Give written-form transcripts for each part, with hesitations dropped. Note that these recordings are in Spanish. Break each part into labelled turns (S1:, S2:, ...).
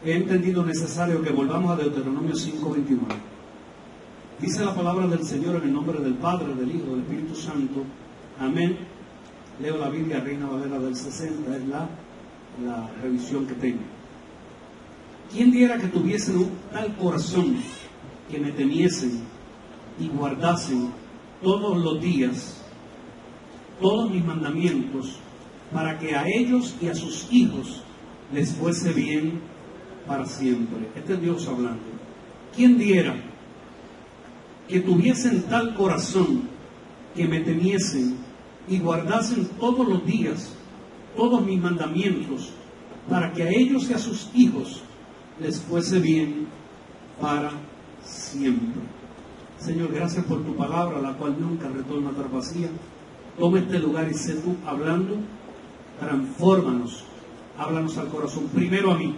S1: he entendido necesario que volvamos a Deuteronomio 5:29. Dice la palabra del Señor en el nombre del Padre, del Hijo, del Espíritu Santo. Amén. Leo la Biblia Reina Valera del 60, es la revisión que tengo. ¿Quién diera que tuviesen un tal corazón que me temiesen y guardasen todos los días todos mis mandamientos, para que a ellos y a sus hijos les fuese bien para siempre? Este es Dios hablando. ¿Quién diera que tuviesen tal corazón que me temiesen y guardasen todos los días todos mis mandamientos, para que a ellos y a sus hijos les fuese bien para siempre? Señor, gracias por tu palabra, la cual nunca retorna atrás vacía. Toma este lugar y sé tú hablando. Transfórmanos, háblanos al corazón, primero a mí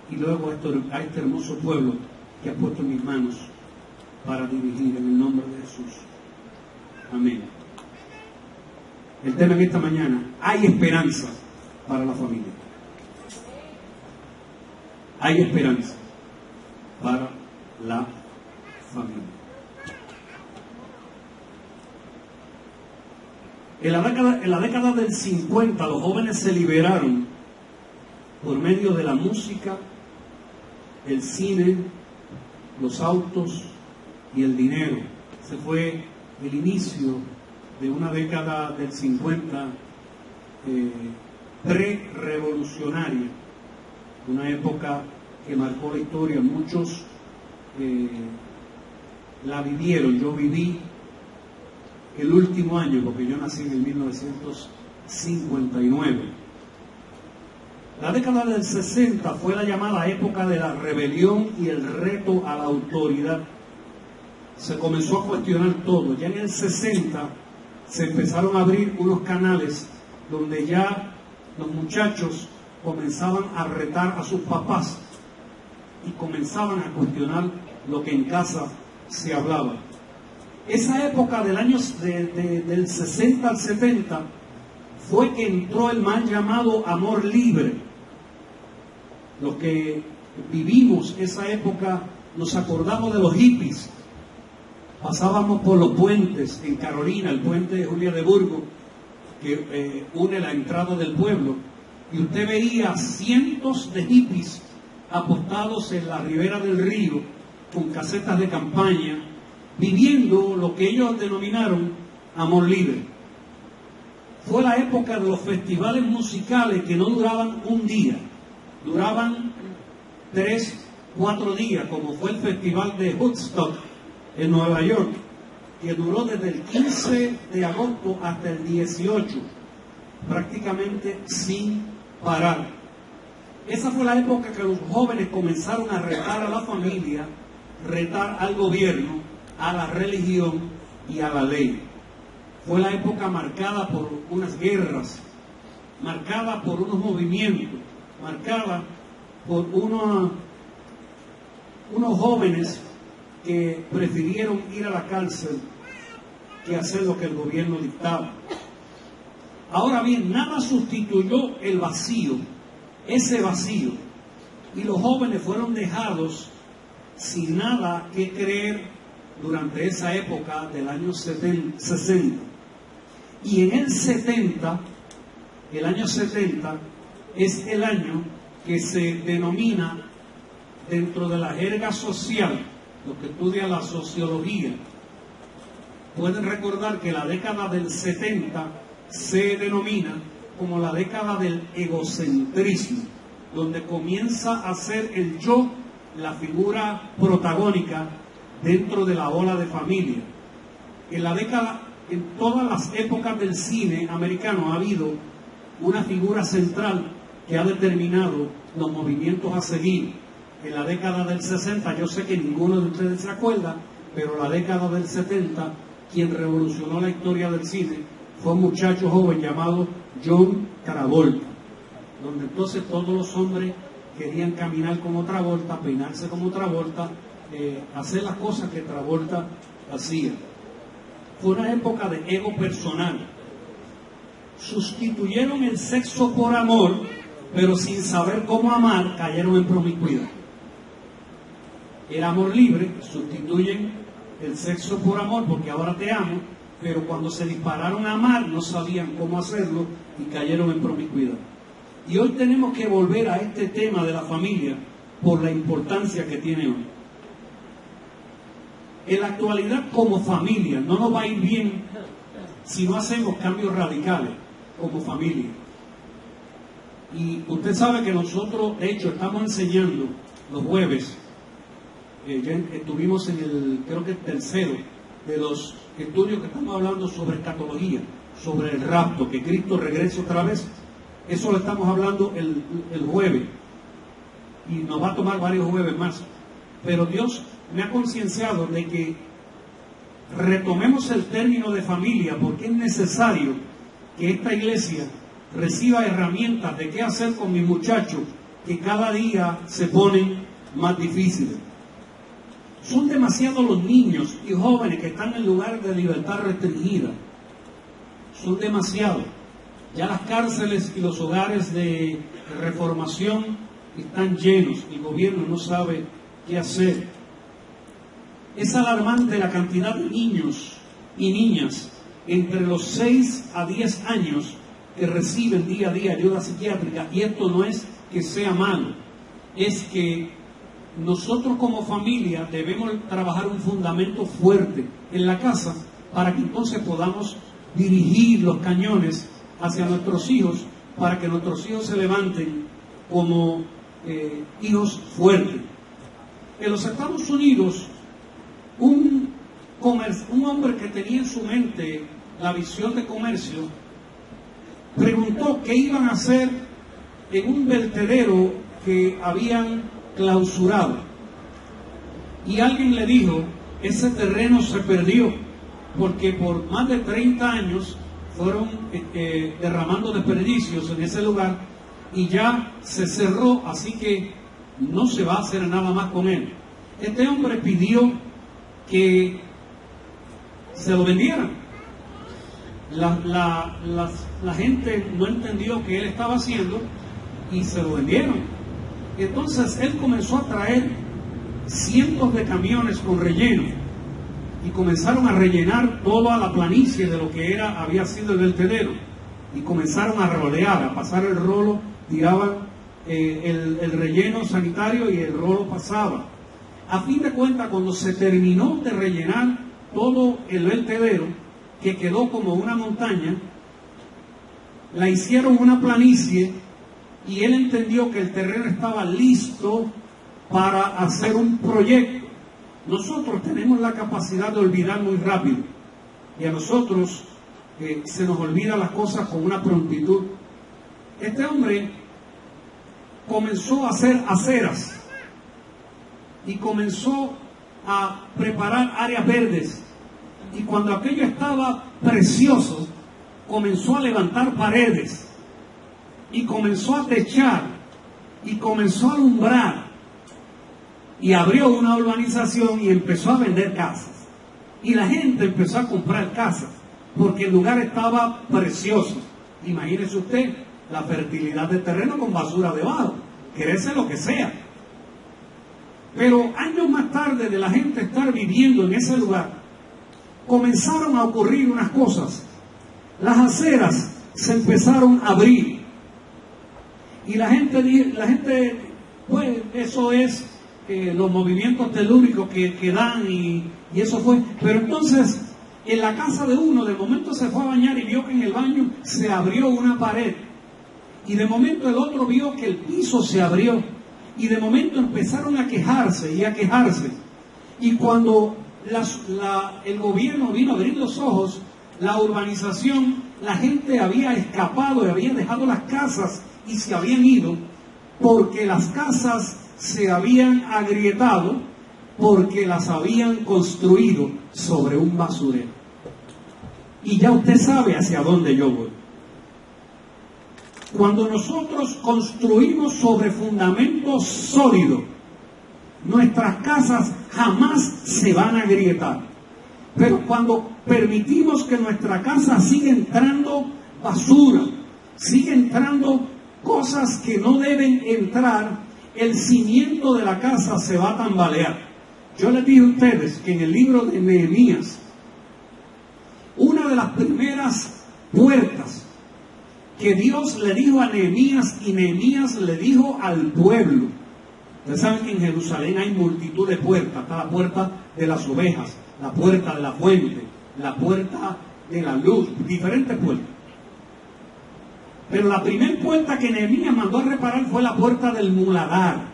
S1: y luego a este hermoso pueblo que has puesto en mis manos para dirigir, en el nombre de Jesús. Amén. El tema en esta mañana: hay esperanza para la familia. Hay esperanza para la familia. En la década del 50 los jóvenes se liberaron por medio de la música, el cine, los autos y el dinero. Ese fue el inicio de una década del 50 pre-revolucionaria, una época que marcó la historia. Muchos la vivieron. Yo viví el último año, porque yo nací en el 1959. La década del 60 fue la llamada época de la rebelión y el reto a la autoridad. Se comenzó a cuestionar todo. Ya en el 60 se empezaron a abrir unos canales donde ya los muchachos comenzaban a retar a sus papás y comenzaban a cuestionar lo que en casa se hablaba. Esa época del año del 60 al 70 fue que entró el mal llamado amor libre. Los que vivimos esa época nos acordamos de los hippies. Pasábamos por los puentes en Carolina, el puente de Julia de Burgos, que une la entrada del pueblo, y usted veía cientos de hippies apostados en la ribera del río con casetas de campaña, viviendo lo que ellos denominaron amor libre. Fue la época de los festivales musicales que no duraban un día, duraban 3, 4 días, como fue el festival de Woodstock en Nueva York, que duró desde el 15 de agosto hasta el 18, prácticamente sin parar. Esa fue la época que los jóvenes comenzaron a retar a la familia, retar al gobierno, a la religión y a la ley. Fue la época marcada por unas guerras, marcada por unos movimientos, marcada por unos jóvenes que prefirieron ir a la cárcel que hacer lo que el gobierno dictaba. Ahora bien, nada sustituyó el vacío, ese vacío, y los jóvenes fueron dejados sin nada que creer durante esa época del año 60. Y en el 70, el año 70 es el año que se denomina dentro de la jerga social, los que estudian la sociología pueden recordar que la década del 70 se denomina como la década del egocentrismo, donde comienza a ser el yo la figura protagónica dentro de la ola de familia. En todas las épocas del cine americano ha habido una figura central que ha determinado los movimientos a seguir. En la década del 60, yo sé que ninguno de ustedes se acuerda, pero la década del 70, quien revolucionó la historia del cine fue un muchacho joven llamado John Travolta, donde entonces todos los hombres querían caminar como Travolta, peinarse como Travolta, hacer las cosas que Travolta hacía. Fue una época de ego personal. Sustituyeron el sexo por amor pero sin saber cómo amar, cayeron en promiscuidad. El amor libre, sustituyen el sexo por amor, porque ahora te amo, pero cuando se dispararon a amar, no sabían cómo hacerlo y cayeron en promiscuidad. Y hoy tenemos que volver a este tema de la familia por la importancia que tiene hoy. En la actualidad, como familia, no nos va a ir bien si no hacemos cambios radicales como familia. Y usted sabe que nosotros, de hecho, estamos enseñando los jueves, ya estuvimos en el, creo que el tercero de los estudios que estamos hablando sobre escatología, sobre el rapto, que Cristo regrese otra vez. Eso lo estamos hablando el jueves, y nos va a tomar varios jueves más. Pero Dios me ha concienciado de que retomemos el término de familia, porque es necesario que esta iglesia reciba herramientas de qué hacer con mis muchachos, que cada día se ponen más difíciles. Son demasiados los niños y jóvenes que están en lugares de libertad restringida. Son demasiados. Ya las cárceles y los hogares de reformación están llenos. El gobierno no sabe qué hacer. Es alarmante la cantidad de niños y niñas entre los 6 a 10 años que reciben día a día ayuda psiquiátrica. Y esto no es que sea malo, es que nosotros como familia debemos trabajar un fundamento fuerte en la casa para que entonces podamos dirigir los cañones hacia nuestros hijos, para que nuestros hijos se levanten como hijos fuertes. En los Estados Unidos, un hombre que tenía en su mente la visión de comercio preguntó qué iban a hacer en un vertedero que habían clausurado, y alguien le dijo: ese terreno se perdió porque por más de 30 años fueron derramando desperdicios en ese lugar y ya se cerró, así que no se va a hacer nada más con él. Este hombre pidió que se lo vendieran. La gente no entendió qué él estaba haciendo y se lo vendieron. Entonces él comenzó a traer cientos de camiones con relleno y comenzaron a rellenar toda la planicie de lo que había sido el vertedero, y comenzaron a rolear, a pasar el rolo, tiraban el relleno sanitario y el rolo pasaba. A fin de cuentas, cuando se terminó de rellenar todo el vertedero, que quedó como una montaña, la hicieron una planicie, y él entendió que el terreno estaba listo para hacer un proyecto. Nosotros tenemos la capacidad de olvidar muy rápido, y a nosotros se nos olvidan las cosas con una prontitud. Este hombre comenzó a hacer aceras y comenzó a preparar áreas verdes, y cuando aquello estaba precioso, comenzó a levantar paredes y comenzó a techar y comenzó a alumbrar, y abrió una urbanización y empezó a vender casas, y la gente empezó a comprar casas porque el lugar estaba precioso. Imagínese usted la fertilidad del terreno con basura debajo, crece lo que sea. Pero años más tarde de la gente estar viviendo en ese lugar, comenzaron a ocurrir unas cosas. Las aceras se empezaron a abrir, y la gente, pues eso es los movimientos telúricos que dan, y eso fue. Pero entonces, en la casa de uno, de momento se fue a bañar y vio que en el baño se abrió una pared, y de momento el otro vio que el piso se abrió, y de momento empezaron a quejarse y a quejarse. Y cuando el gobierno vino a abrir los ojos, la urbanización, la gente había escapado y había dejado las casas y se habían ido, porque las casas se habían agrietado, porque las habían construido sobre un basurero. Y ya usted sabe hacia dónde yo voy. Cuando nosotros construimos sobre fundamentos sólidos, nuestras casas jamás se van a agrietar. Pero cuando permitimos que nuestra casa siga entrando basura, siga entrando cosas que no deben entrar, el cimiento de la casa se va a tambalear. Yo les dije a ustedes que en el libro de Nehemías, una de las primeras puertas que Dios le dijo a Nehemías, y Nehemías le dijo al pueblo. Ustedes saben que en Jerusalén hay multitud de puertas. Está la puerta de las ovejas, la puerta de la fuente, la puerta de la luz, diferentes puertas. Pero la primera puerta que Nehemías mandó a reparar fue la puerta del muladar.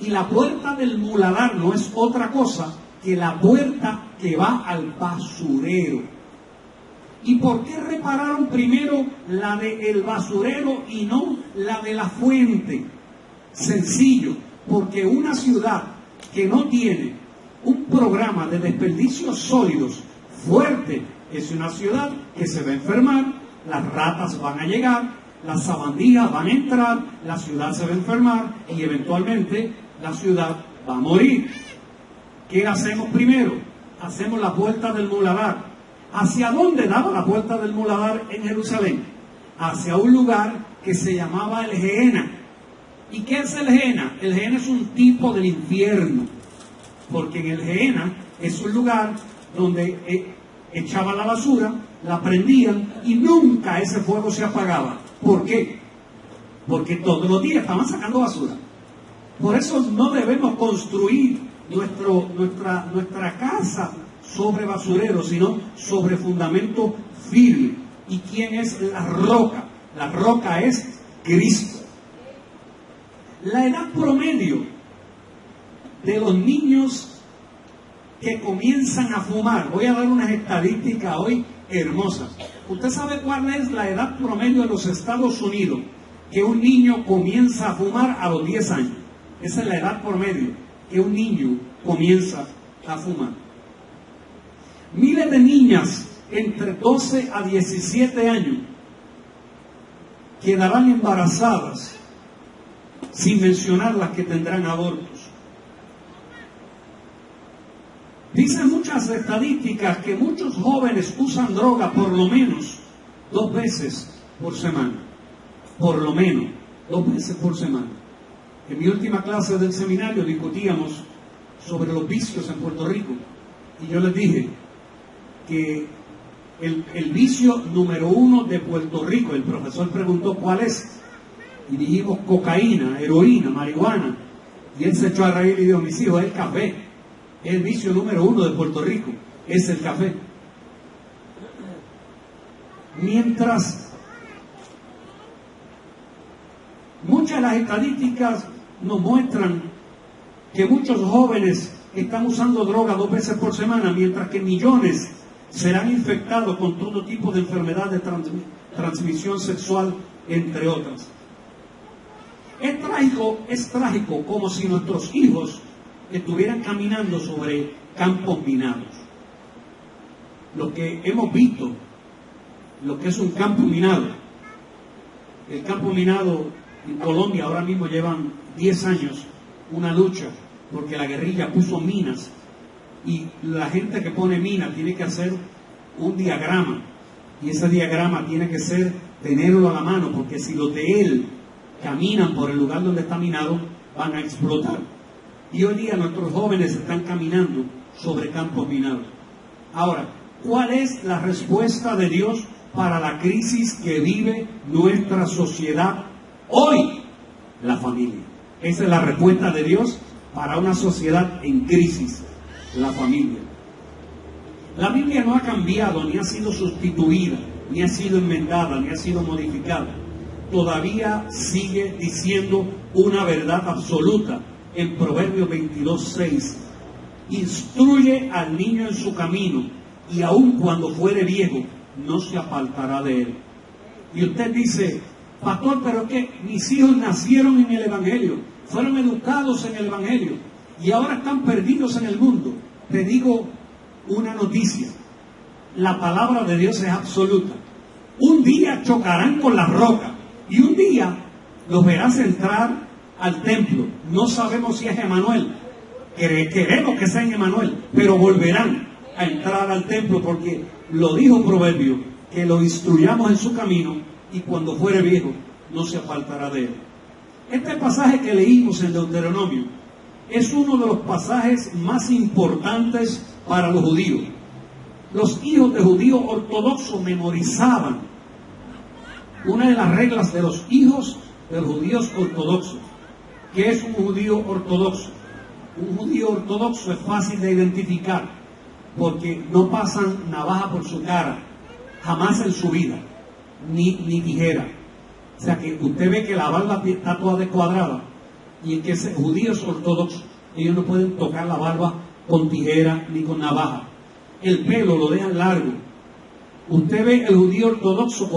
S1: Y la puerta del muladar no es otra cosa que la puerta que va al basurero. ¿Y por qué repararon primero la del basurero y no la de la fuente? Sencillo, porque una ciudad que no tiene un programa de desperdicios sólidos fuerte es una ciudad que se va a enfermar, las ratas van a llegar, las sabandijas van a entrar, la ciudad se va a enfermar y eventualmente la ciudad va a morir. ¿Qué hacemos primero? Hacemos la puerta del muladar. ¿Hacia dónde daba la puerta del muladar en Jerusalén? Hacia un lugar que se llamaba el Gehenna. ¿Y qué es el Gehenna? El Gehenna es un tipo del infierno, porque en el Gehenna es un lugar donde echaban la basura, la prendían y nunca ese fuego se apagaba. ¿Por qué? Porque todos los días estaban sacando basura. Por eso no debemos construir nuestra casa sobre basurero, sino sobre fundamento firme. ¿Y quién es la roca? La roca es Cristo. La edad promedio de los niños que comienzan a fumar, voy a dar unas estadísticas hoy hermosas. ¿Usted sabe cuál es la edad promedio de los Estados Unidos? Que un niño comienza a fumar a los 10 años. Esa es la edad promedio que un niño comienza a fumar. Miles de niñas entre 12 a 17 años quedarán embarazadas, sin mencionar las que tendrán abortos. Dicen muchas estadísticas que muchos jóvenes usan droga por lo menos 2 veces por semana. Por lo menos 2 veces por semana. En mi última clase del seminario discutíamos sobre los vicios en Puerto Rico. Y yo les dije que el vicio número 1 de Puerto Rico, el profesor preguntó cuál es. Y dijimos cocaína, heroína, marihuana. Y él se echó a reír y dijo, mis hijos, es el café. Es el vicio número 1 de Puerto Rico. Es el café. Mientras muchas de las estadísticas nos muestran que muchos jóvenes están usando droga 2 veces por semana, mientras que millones serán infectados con todo tipo de enfermedades de transmisión sexual, entre otras. Es trágico como si nuestros hijos estuvieran caminando sobre campos minados. Lo que hemos visto, lo que es un campo minado. El campo minado en Colombia ahora mismo llevan 10 años una lucha porque la guerrilla puso minas y la gente que pone minas tiene que hacer un diagrama y ese diagrama tiene que ser tenerlo a la mano, porque si los de él caminan por el lugar donde está minado van a explotar. Y hoy día nuestros jóvenes están caminando sobre campos minados. Ahora, ¿cuál es la respuesta de Dios para la crisis que vive nuestra sociedad hoy? La familia. Esa es la respuesta de Dios para una sociedad en crisis, la familia. La Biblia no ha cambiado, ni ha sido sustituida, ni ha sido enmendada, ni ha sido modificada. Todavía sigue diciendo una verdad absoluta en Proverbios 22:6. Instruye al niño en su camino, y aun cuando fuere viejo, no se apartará de él. Y usted dice, pastor, pero es que mis hijos nacieron en el Evangelio, fueron educados en el Evangelio, y ahora están perdidos en el mundo. Te digo una noticia, la palabra de Dios es absoluta. Un día chocarán con la roca, y un día los verás entrar al templo. No sabemos si es Emanuel, queremos que sea Emanuel, pero volverán a entrar al templo, porque lo dijo Proverbio, que lo instruyamos en su camino, y cuando fuere viejo no se apartará de él. Este pasaje que leímos en Deuteronomio es uno de los pasajes más importantes para los judíos. Los hijos de judíos ortodoxos memorizaban una de las reglas de los hijos de los judíos ortodoxos. ¿Qué es un judío ortodoxo? Un judío ortodoxo es fácil de identificar porque no pasan navaja por su cara, jamás en su vida, ni tijera. O sea que usted ve que la barba está toda descuadrada y que ese judío es ortodoxo. Ellos no pueden tocar la barba con tijera ni con navaja. El pelo lo dejan largo. Usted ve el judío ortodoxo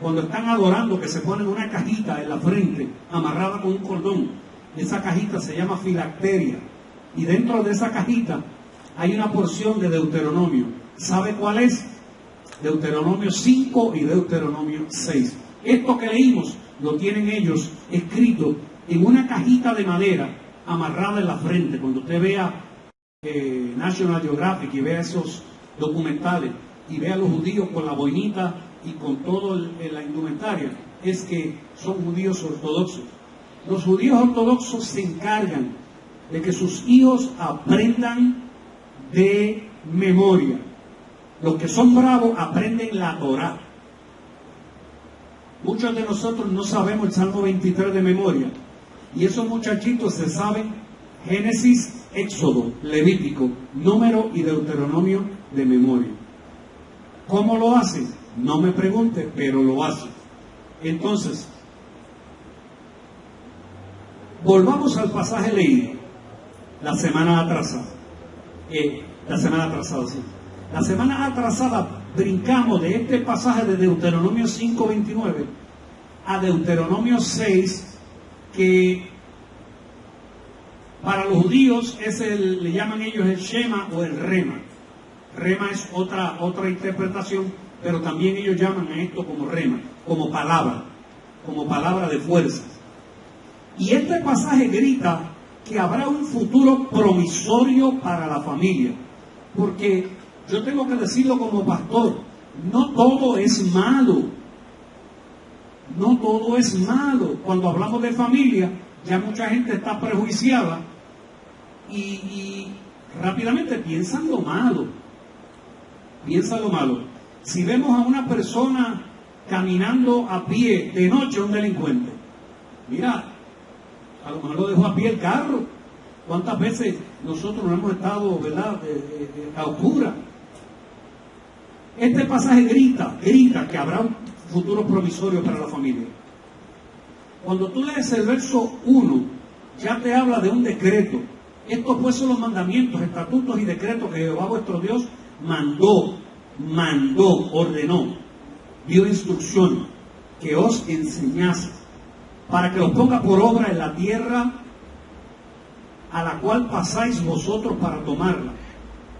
S1: cuando están adorando, que se ponen una cajita en la frente amarrada con un cordón. Esa cajita se llama filacteria y dentro de esa cajita hay una porción de Deuteronomio. ¿Sabe cuál es? Deuteronomio 5 y Deuteronomio 6. Esto que leímos lo tienen ellos escrito en una cajita de madera amarrada en la frente. Cuando usted vea National Geographic y vea esos documentales y vea a los judíos con la boinita y con todo la indumentaria, es que son judíos ortodoxos. Los judíos ortodoxos se encargan de que sus hijos aprendan de memoria. Los que son bravos aprenden la Torá. Muchos de nosotros no sabemos el Salmo 23 de memoria. Y esos muchachitos se saben Génesis, Éxodo, Levítico, Número y Deuteronomio de memoria. ¿Cómo lo hacen? No me pregunte, pero lo hacen. Entonces, volvamos al pasaje leído la semana atrasada. La semana atrasada brincamos de este pasaje de Deuteronomio 5:29 a Deuteronomio 6, que para los judíos le llaman ellos el Shema o el Rema. Rema es otra interpretación, pero también ellos llaman a esto como Rema, como palabra de fuerza. Y este pasaje grita que habrá un futuro promisorio para la familia, porque yo tengo que decirlo como pastor, no todo es malo. No todo es malo. Cuando hablamos de familia, ya mucha gente está prejuiciada y rápidamente piensan lo malo. Piensan lo malo. Si vemos a una persona caminando a pie de noche, un delincuente, mira, a lo mejor lo dejó a pie el carro. ¿Cuántas veces nosotros no hemos estado, verdad, a oscuras? Este pasaje grita que habrá un futuro promisorio para la familia. Cuando tú lees el verso 1, ya te habla de un decreto. Estos pues son los mandamientos, estatutos y decretos que Jehová vuestro Dios ordenó, dio instrucción, que os enseñase, para que los ponga por obra en la tierra a la cual pasáis vosotros para tomarla,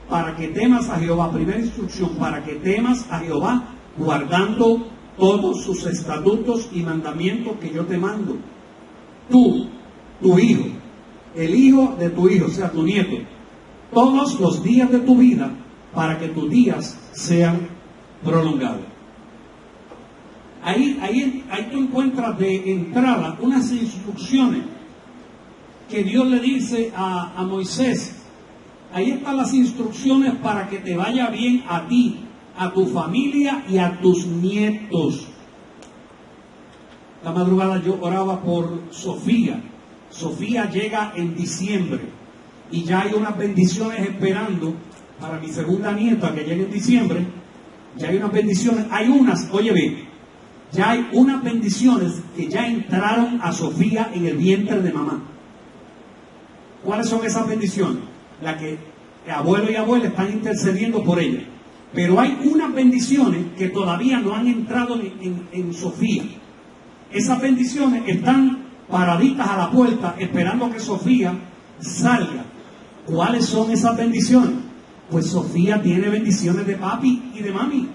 S1: para que temas a Jehová. Primera instrucción, para que temas a Jehová, guardando todos sus estatutos y mandamientos que yo te mando. Tú, tu hijo, el hijo de tu hijo, o sea, tu nieto, todos los días de tu vida, para que tus días sean prolongados. Ahí tú encuentras de entrada unas instrucciones que Dios le dice a Moisés. Ahí están las instrucciones para que te vaya bien a ti, a tu familia y a tus nietos. La madrugada yo oraba por Sofía. Sofía llega en diciembre y ya hay unas bendiciones esperando para mi segunda nieta que llegue en diciembre. Ya hay unas bendiciones, ya hay unas bendiciones que ya entraron a Sofía en el vientre de mamá. ¿Cuáles son esas bendiciones? La que abuelo y abuela están intercediendo por ella. Pero hay unas bendiciones que todavía no han entrado en Sofía. Esas bendiciones están paraditas a la puerta esperando que Sofía salga. ¿Cuáles son esas bendiciones? Pues Sofía tiene bendiciones de papi y de mami,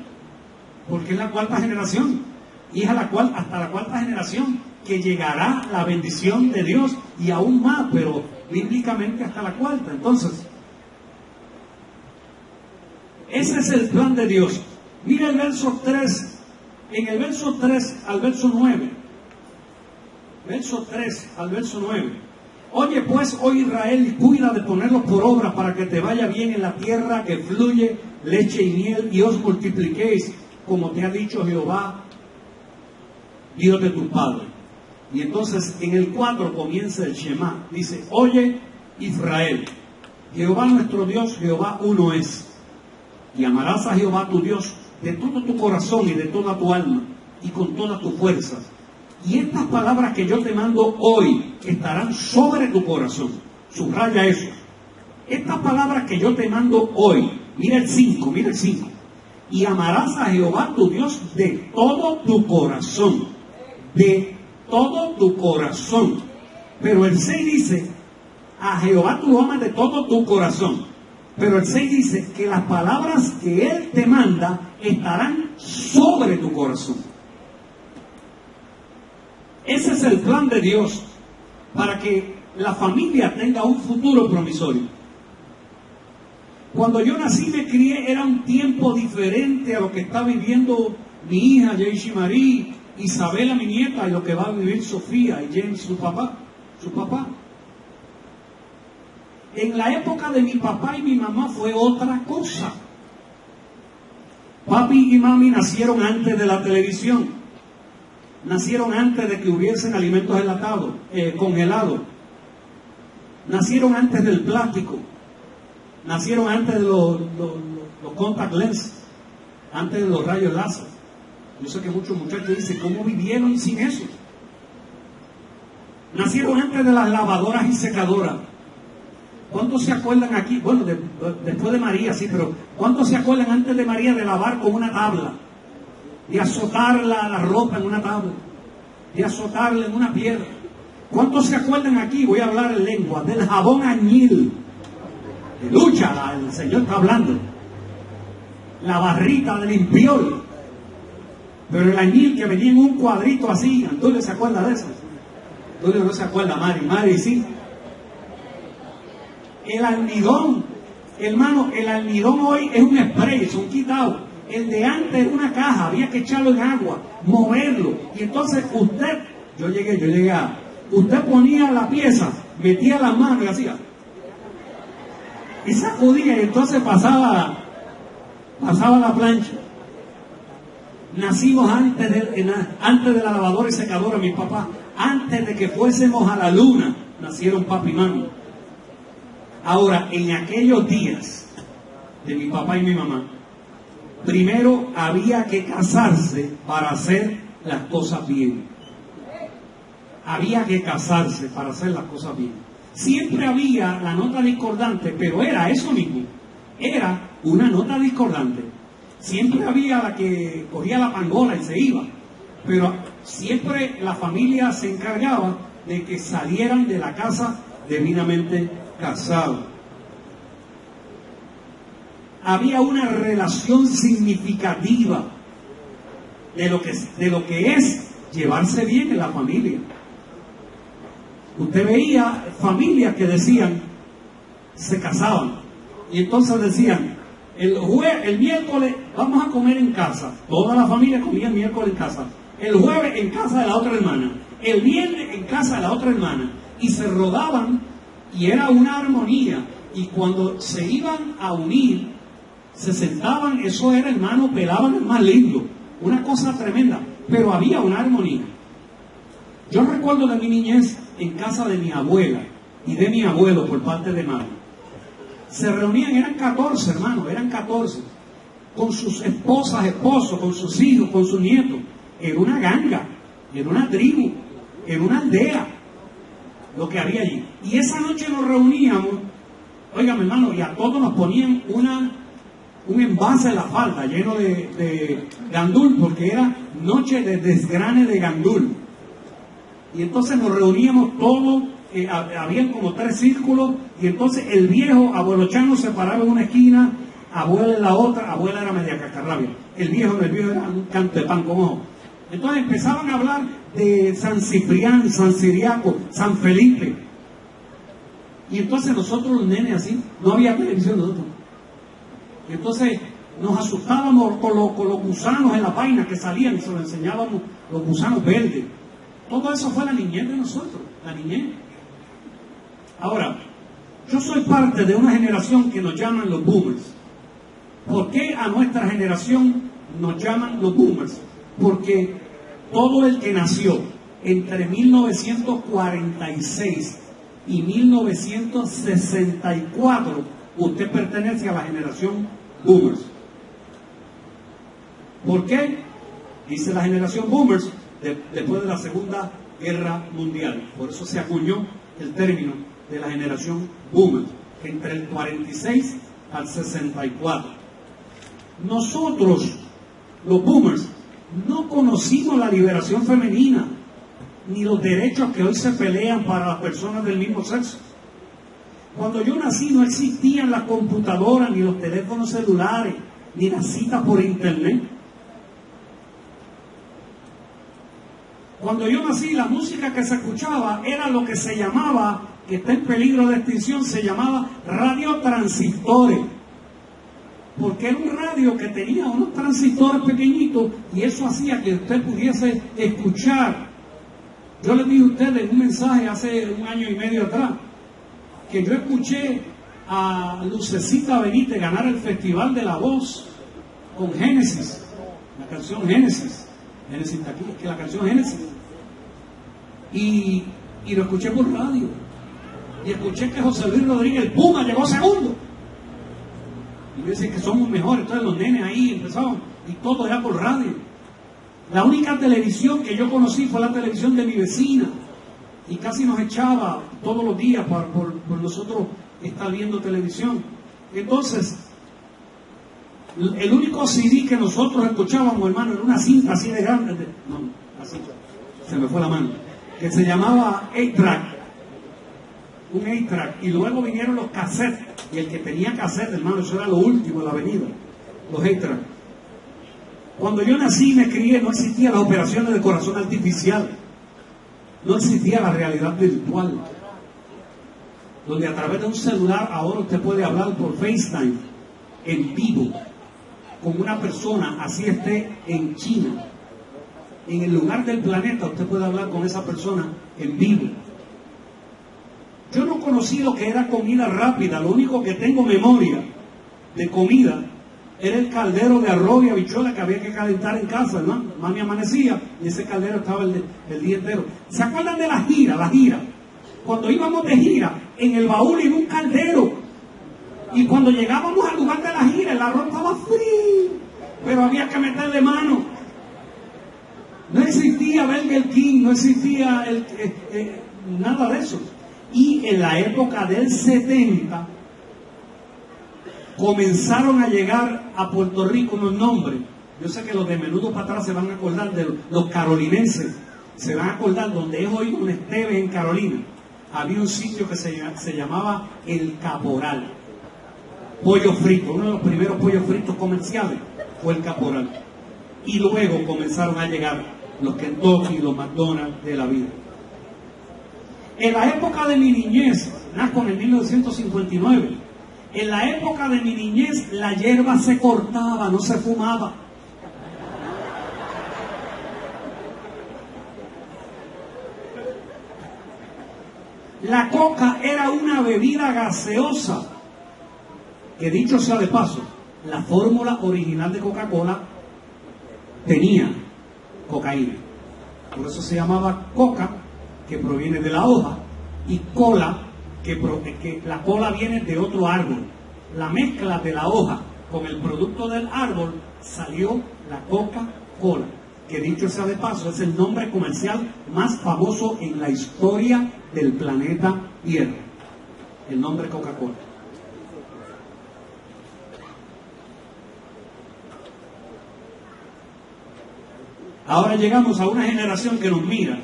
S1: porque es la cuarta generación. Y es hasta la cuarta generación que llegará la bendición de Dios, y aún más, pero bíblicamente hasta la cuarta. Entonces, ese es el plan de Dios. Mira el verso 3, en el verso 3 al verso 9, verso 3 al verso 9. Oye pues, oh Israel, y cuida de ponerlos por obra para que te vaya bien en la tierra que fluye leche y miel, y os multipliquéis, como te ha dicho Jehová, Dios de tu padre. Y entonces en el 4 comienza el Shema. Dice, oye Israel, Jehová nuestro Dios, Jehová uno es. Y amarás a Jehová tu Dios de todo tu corazón y de toda tu alma y con todas tus fuerzas. Y estas palabras que yo te mando hoy estarán sobre tu corazón. Subraya eso. Estas palabras que yo te mando hoy, mira el 5, mira el 5. Y amarás a Jehová tu Dios de todo tu corazón. De todo tu corazón. Pero el 6 dice, a Jehová tú amas de todo tu corazón. Pero el 6 dice que las palabras que Él te manda estarán sobre tu corazón. Ese es el plan de Dios para que la familia tenga un futuro promisorio. Cuando yo nací, me crié, era un tiempo diferente a lo que está viviendo mi hija, Jayshi Marie, Isabela, mi nieta, y lo que va a vivir Sofía y James, su papá. En la época de mi papá y mi mamá fue otra cosa. Papi y mami nacieron antes de la televisión. Nacieron antes de que hubiesen alimentos enlatados, congelados. Nacieron antes del plástico. Nacieron antes de los contact lens, antes de los rayos láser. Yo sé que muchos muchachos dicen, ¿cómo vivieron sin eso? Nacieron antes de las lavadoras y secadoras. ¿Cuántos se acuerdan aquí? Bueno, después de María, sí, pero ¿cuántos se acuerdan antes de María de lavar con una tabla? De azotar la ropa en una tabla, de azotarla en una piedra. ¿Cuántos se acuerdan aquí? Voy a hablar en lengua, del jabón añil. De lucha, el Señor está hablando. La barrita del limpiol. Pero el añil que venía en un cuadrito así, Antonio se acuerda de eso. Antonio no se acuerda, Mari sí. El almidón, hermano, el almidón hoy es un spray, es un quitado. El de antes era una caja, había que echarlo en agua, moverlo. Y entonces usted ponía la pieza, metía la mano y hacía. Y sacudía y entonces pasaba la plancha. Nacimos antes de la lavadora y secadora, mi papá. Antes de que fuésemos a la luna, nacieron papi y mami. Ahora, en aquellos días de mi papá y mi mamá, primero había que casarse para hacer las cosas bien. Había que casarse para hacer las cosas bien. Siempre había la nota discordante, pero era eso mismo. Era una nota discordante. Siempre había la que cogía la pangola y se iba. Pero siempre la familia se encargaba de que salieran de la casa debidamente casados. Había una relación significativa de lo que es llevarse bien en la familia. Usted veía familias que decían, se casaban, y entonces decían, el miércoles vamos a comer en casa. Toda la familia comía el miércoles en casa. El jueves en casa de la otra hermana. El viernes en casa de la otra hermana. Y se rodaban, y era una armonía. Y cuando se iban a unir, se sentaban, eso era, hermano, pelaban el más lindo. Una cosa tremenda. Pero había una armonía. Yo recuerdo de mi niñez en casa de mi abuela y de mi abuelo por parte de madre. Se reunían, eran 14 hermanos, eran 14. Con sus esposas, esposos, con sus hijos, con sus nietos. Era una ganga, era una tribu, era una aldea lo que había allí. Y esa noche nos reuníamos, oigan hermano, y a todos nos ponían un envase en la falda lleno de gandul, porque era noche de desgrane de gandul. Y entonces nos reuníamos todos, habían como 3 círculos, y entonces el viejo, abuelo Chano, se paraba en una esquina, abuela en la otra, abuela era media cacarrabia, el viejo era un canto de pan con ojo. Entonces empezaban a hablar de San Ciprián, San Ciriaco, San Felipe. Y entonces nosotros los nenes así, no había televisión nosotros. Y entonces nos asustábamos con los gusanos en la vaina que salían, y se los enseñábamos los gusanos verdes. Todo eso fue la niñez de nosotros, la niñez. Ahora, yo soy parte de una generación que nos llaman los boomers. ¿Por qué a nuestra generación nos llaman los boomers? Porque todo el que nació entre 1946 y 1964, usted pertenece a la generación boomers. ¿Por qué? Dice la generación boomers después de la Segunda Guerra Mundial. Por eso se acuñó el término de la generación boomers, entre el 46 al 64. Nosotros, los boomers, no conocimos la liberación femenina, ni los derechos que hoy se pelean para las personas del mismo sexo. Cuando yo nací no existían las computadoras, ni los teléfonos celulares, ni las citas por internet. Cuando yo nací, la música que se escuchaba era lo que se llamaba, que está en peligro de extinción, se llamaba radiotransistores. Porque era un radio que tenía unos transistores pequeñitos y eso hacía que usted pudiese escuchar. Yo les dije a ustedes un mensaje hace 1 año y medio atrás, que yo escuché a Lucecita Benítez ganar el Festival de la Voz con Génesis, la canción Génesis. Génesis está aquí, es que la canción Génesis. Y lo escuché por radio. Y escuché que José Luis Rodríguez, el Puma, llegó segundo. Y me dicen que somos mejores. Entonces los nenes ahí empezaban, y todo era por radio. La única televisión que yo conocí fue la televisión de mi vecina. Y casi nos echaba todos los días por nosotros estar viendo televisión. Entonces, el único CD que nosotros escuchábamos, hermano, era una cinta así de grande. No, así, se me fue la mano. Que se llamaba 8-track. Un 8-track. Y luego vinieron los cassettes. Y el que tenía cassette, hermano, eso era lo último en la avenida. Los 8-track. Cuando yo nací y me crié, no existían las operaciones de corazón artificial. No existía la realidad virtual. Donde a través de un celular ahora usted puede hablar por FaceTime en vivo con una persona, así esté en China. En el lugar del planeta usted puede hablar con esa persona en vivo. Yo no conocí lo que era comida rápida. Lo único que tengo memoria de comida era el caldero de arroz y habichuela que había que calentar en casa, ¿no? Mami amanecía y ese caldero estaba el día entero. ¿Se acuerdan de la gira? La gira. Cuando íbamos de gira, en el baúl iba un caldero. Y cuando llegábamos al lugar de la gira, el arroz estaba frío, pero había que meterle mano. No existía Burger King, no existía nada de eso. Y en la época del 70, comenzaron a llegar a Puerto Rico unos nombres. Yo sé que los de menudo para atrás se van a acordar de los carolinenses. Se van a acordar donde es hoy un Esteves en Carolina. Había un sitio que se llamaba El Caporal. Pollo frito, uno de los primeros pollos fritos comerciales fue El Caporal. Y luego comenzaron a llegar los Kentucky y los McDonald's de la vida. En la época de mi niñez, nazco en el 1959, en la época de mi niñez la hierba se cortaba, no se fumaba. La coca era una bebida gaseosa, que dicho sea de paso, la fórmula original de Coca-Cola tenía cocaína. Por eso se llamaba coca, que proviene de la hoja, y cola, que la cola viene de otro árbol. La mezcla de la hoja con el producto del árbol salió la Coca-Cola, que dicho sea de paso es el nombre comercial más famoso en la historia del planeta Tierra. El nombre Coca-Cola. Ahora llegamos a una generación que nos mira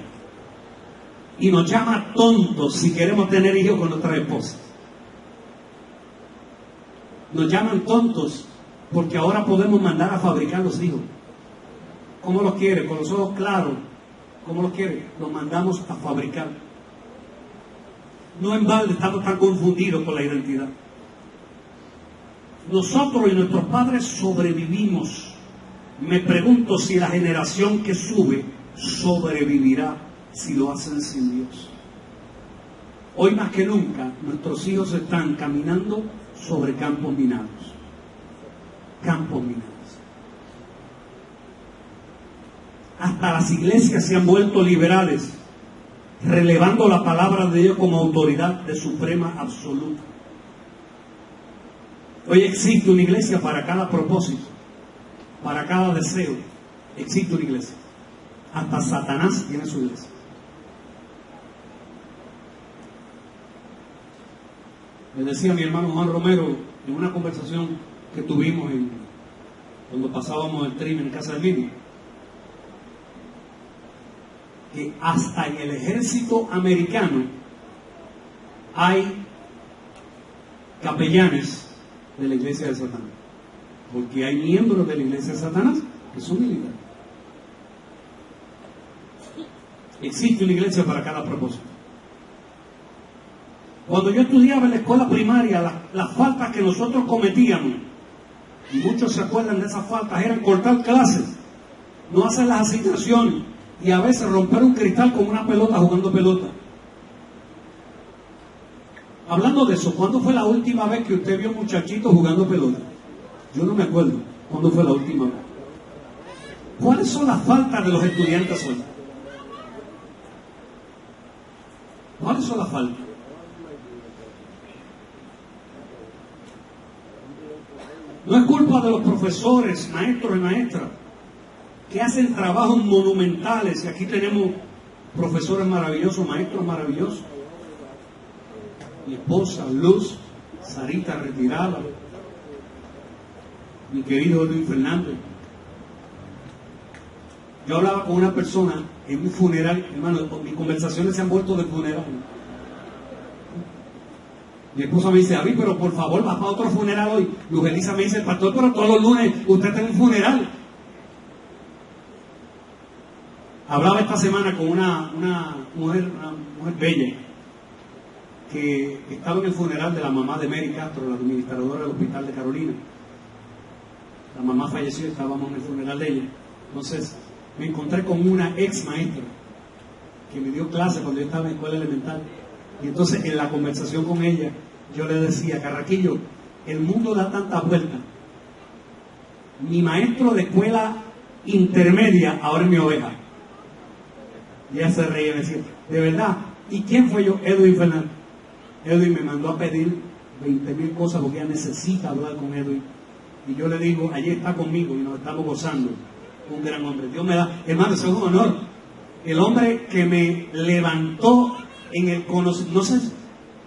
S1: y nos llama tontos si queremos tener hijos con nuestras esposas. Nos llaman tontos porque ahora podemos mandar a fabricar los hijos. ¿Cómo los quiere? Con los ojos claros. ¿Cómo los quiere? Los mandamos a fabricar. No en balde estamos tan confundidos por la identidad. Nosotros y nuestros padres sobrevivimos. Me pregunto si la generación que sube sobrevivirá si lo hacen sin Dios. Hoy más que nunca, nuestros hijos están caminando sobre campos minados. Campos minados. Hasta las iglesias se han vuelto liberales, relevando la palabra de Dios como autoridad de suprema absoluta. Hoy existe una iglesia para cada propósito, para cada deseo. Existe una iglesia. Hasta Satanás tiene su iglesia. Me decía mi hermano Juan Romero en una conversación que tuvimos cuando pasábamos el trim en casa de Mini, que hasta en el ejército americano hay capellanes de la iglesia de Satanás, porque hay miembros de la iglesia de Satanás que son militares. Existe una iglesia para cada propósito. Cuando yo estudiaba en la escuela primaria, las faltas que nosotros cometíamos, y muchos se acuerdan de esas faltas, eran cortar clases, no hacer las asignaciones, y a veces romper un cristal con una pelota jugando pelota. Hablando de eso, ¿cuándo fue la última vez que usted vio muchachitos jugando pelota? Yo no me acuerdo cuándo fue la última vez. ¿Cuáles son las faltas de los estudiantes hoy? ¿Cuáles son las faltas? No es culpa de los profesores, maestros y maestras, que hacen trabajos monumentales, y aquí tenemos profesores maravillosos, maestros maravillosos. Mi esposa, Luz, Sarita retirada, mi querido Edwin Fernández. Yo hablaba con una persona en un funeral, hermano, mis conversaciones se han vuelto de funeral. Mi esposa me dice, David, pero por favor, vas para otro funeral hoy. Luz Elisa me dice, pastor, pero todos los lunes usted está en un funeral. Hablaba esta semana con una mujer bella, que estaba en el funeral de la mamá de Mary Castro, la administradora del hospital de Carolina. La mamá falleció, estábamos en el funeral de ella. Entonces me encontré con una ex maestra que me dio clase cuando yo estaba en escuela elemental. Y entonces en la conversación con ella, yo le decía, Carraquillo, el mundo da tanta vuelta. Mi maestro de escuela intermedia ahora es mi oveja. Y ella se reía y me decía, ¿de verdad? ¿Y quién fue yo? Edwin Fernández. Edwin me mandó a pedir 20,000 cosas porque ella necesita hablar con Edwin. Y yo le digo, allí está conmigo y nos estamos gozando. Un gran hombre. Dios me da, hermano, eso es un honor. El hombre que me levantó en el conocimiento, no sé,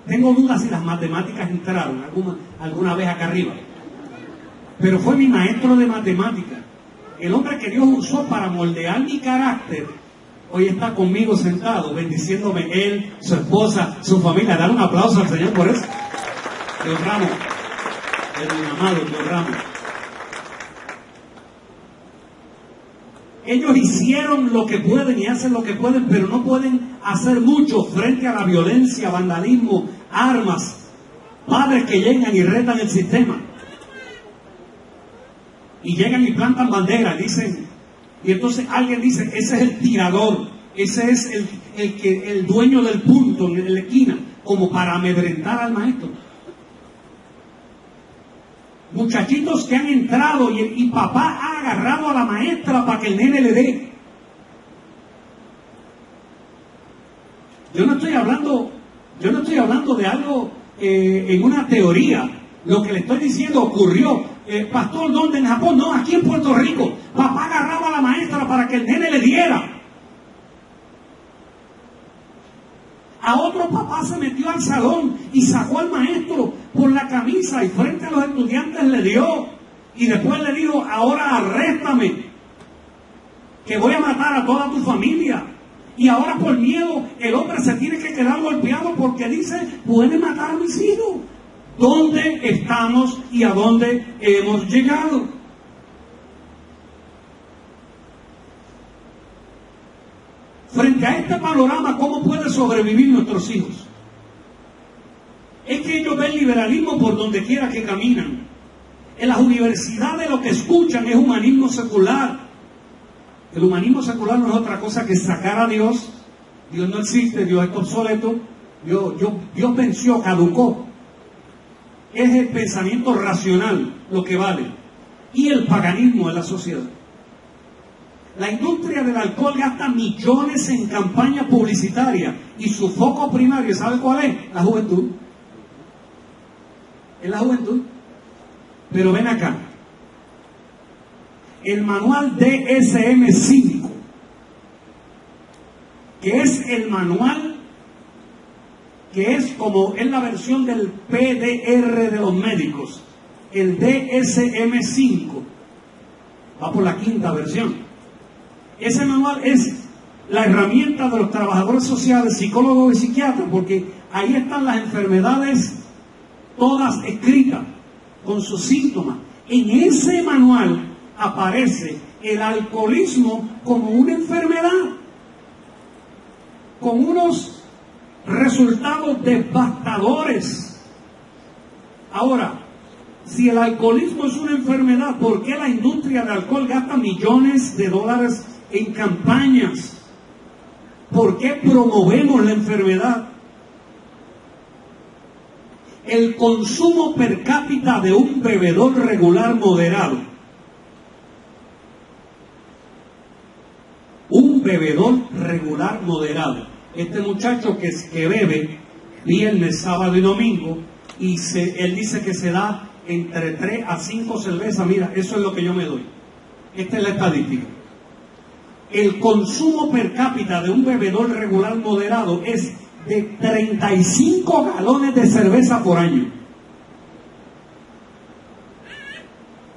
S1: tengo dudas si las matemáticas entraron alguna vez acá arriba, pero fue mi maestro de matemáticas. El hombre que Dios usó para moldear mi carácter, hoy está conmigo sentado, bendiciéndome él, su esposa, su familia. Dar un aplauso al Señor por eso. Te honramos, el amado, te honramos. Ellos hicieron lo que pueden y hacen lo que pueden, pero no pueden hacer mucho frente a la violencia, vandalismo, armas, padres que llegan y retan el sistema. Y llegan y plantan banderas, dicen, y entonces alguien dice, ese es el tirador, ese es el dueño del punto en la esquina, como para amedrentar al maestro. Muchachitos que han entrado y papá ha agarrado a la maestra para que el nene le dé. Yo no estoy hablando de algo en una teoría. Lo que le estoy diciendo ocurrió. Pastor, ¿dónde? En Japón. No, aquí en Puerto Rico. Papá agarraba a la maestra para que el nene le diera. A otro papá se metió al salón y sacó al maestro por la camisa y frente a los estudiantes le dio. Y después le dijo, ahora arréstame, que voy a matar a toda tu familia. Y ahora por miedo el hombre se tiene que quedar golpeado porque dice, puede matar a mis hijos. ¿Dónde estamos y a dónde hemos llegado? Frente a este panorama, ¿cómo pueden sobrevivir nuestros hijos? Es que ellos ven liberalismo por donde quiera que caminan. En las universidades lo que escuchan es humanismo secular. El humanismo secular no es otra cosa que sacar a Dios Dios no existe, Dios está obsoleto, Dios venció, caducó. Es el pensamiento racional lo que vale. Y el paganismo en la sociedad. La industria del alcohol gasta millones en campaña publicitaria y su foco primario, ¿sabe cuál es? La juventud. Es la juventud. Pero ven acá. El manual DSM-5, que es el manual que es como es la versión del PDR de los médicos, el DSM-5, va por la quinta versión. Ese manual es la herramienta de los trabajadores sociales, psicólogos y psiquiatras, porque ahí están las enfermedades todas escritas con sus síntomas. En ese manual aparece el alcoholismo como una enfermedad, con unos resultados devastadores. Ahora, si el alcoholismo es una enfermedad, ¿por qué la industria del alcohol gasta millones de dólares en campañas? ¿Por qué promovemos la enfermedad? El consumo per cápita de un bebedor regular moderado, un bebedor regular moderado, este muchacho que bebe viernes, sábado y domingo, y él dice que se da entre 3 a 5 cervezas. Mira, eso es lo que yo me doy. Esta es la estadística. El consumo per cápita de un bebedor regular moderado es de 35 galones de cerveza por año.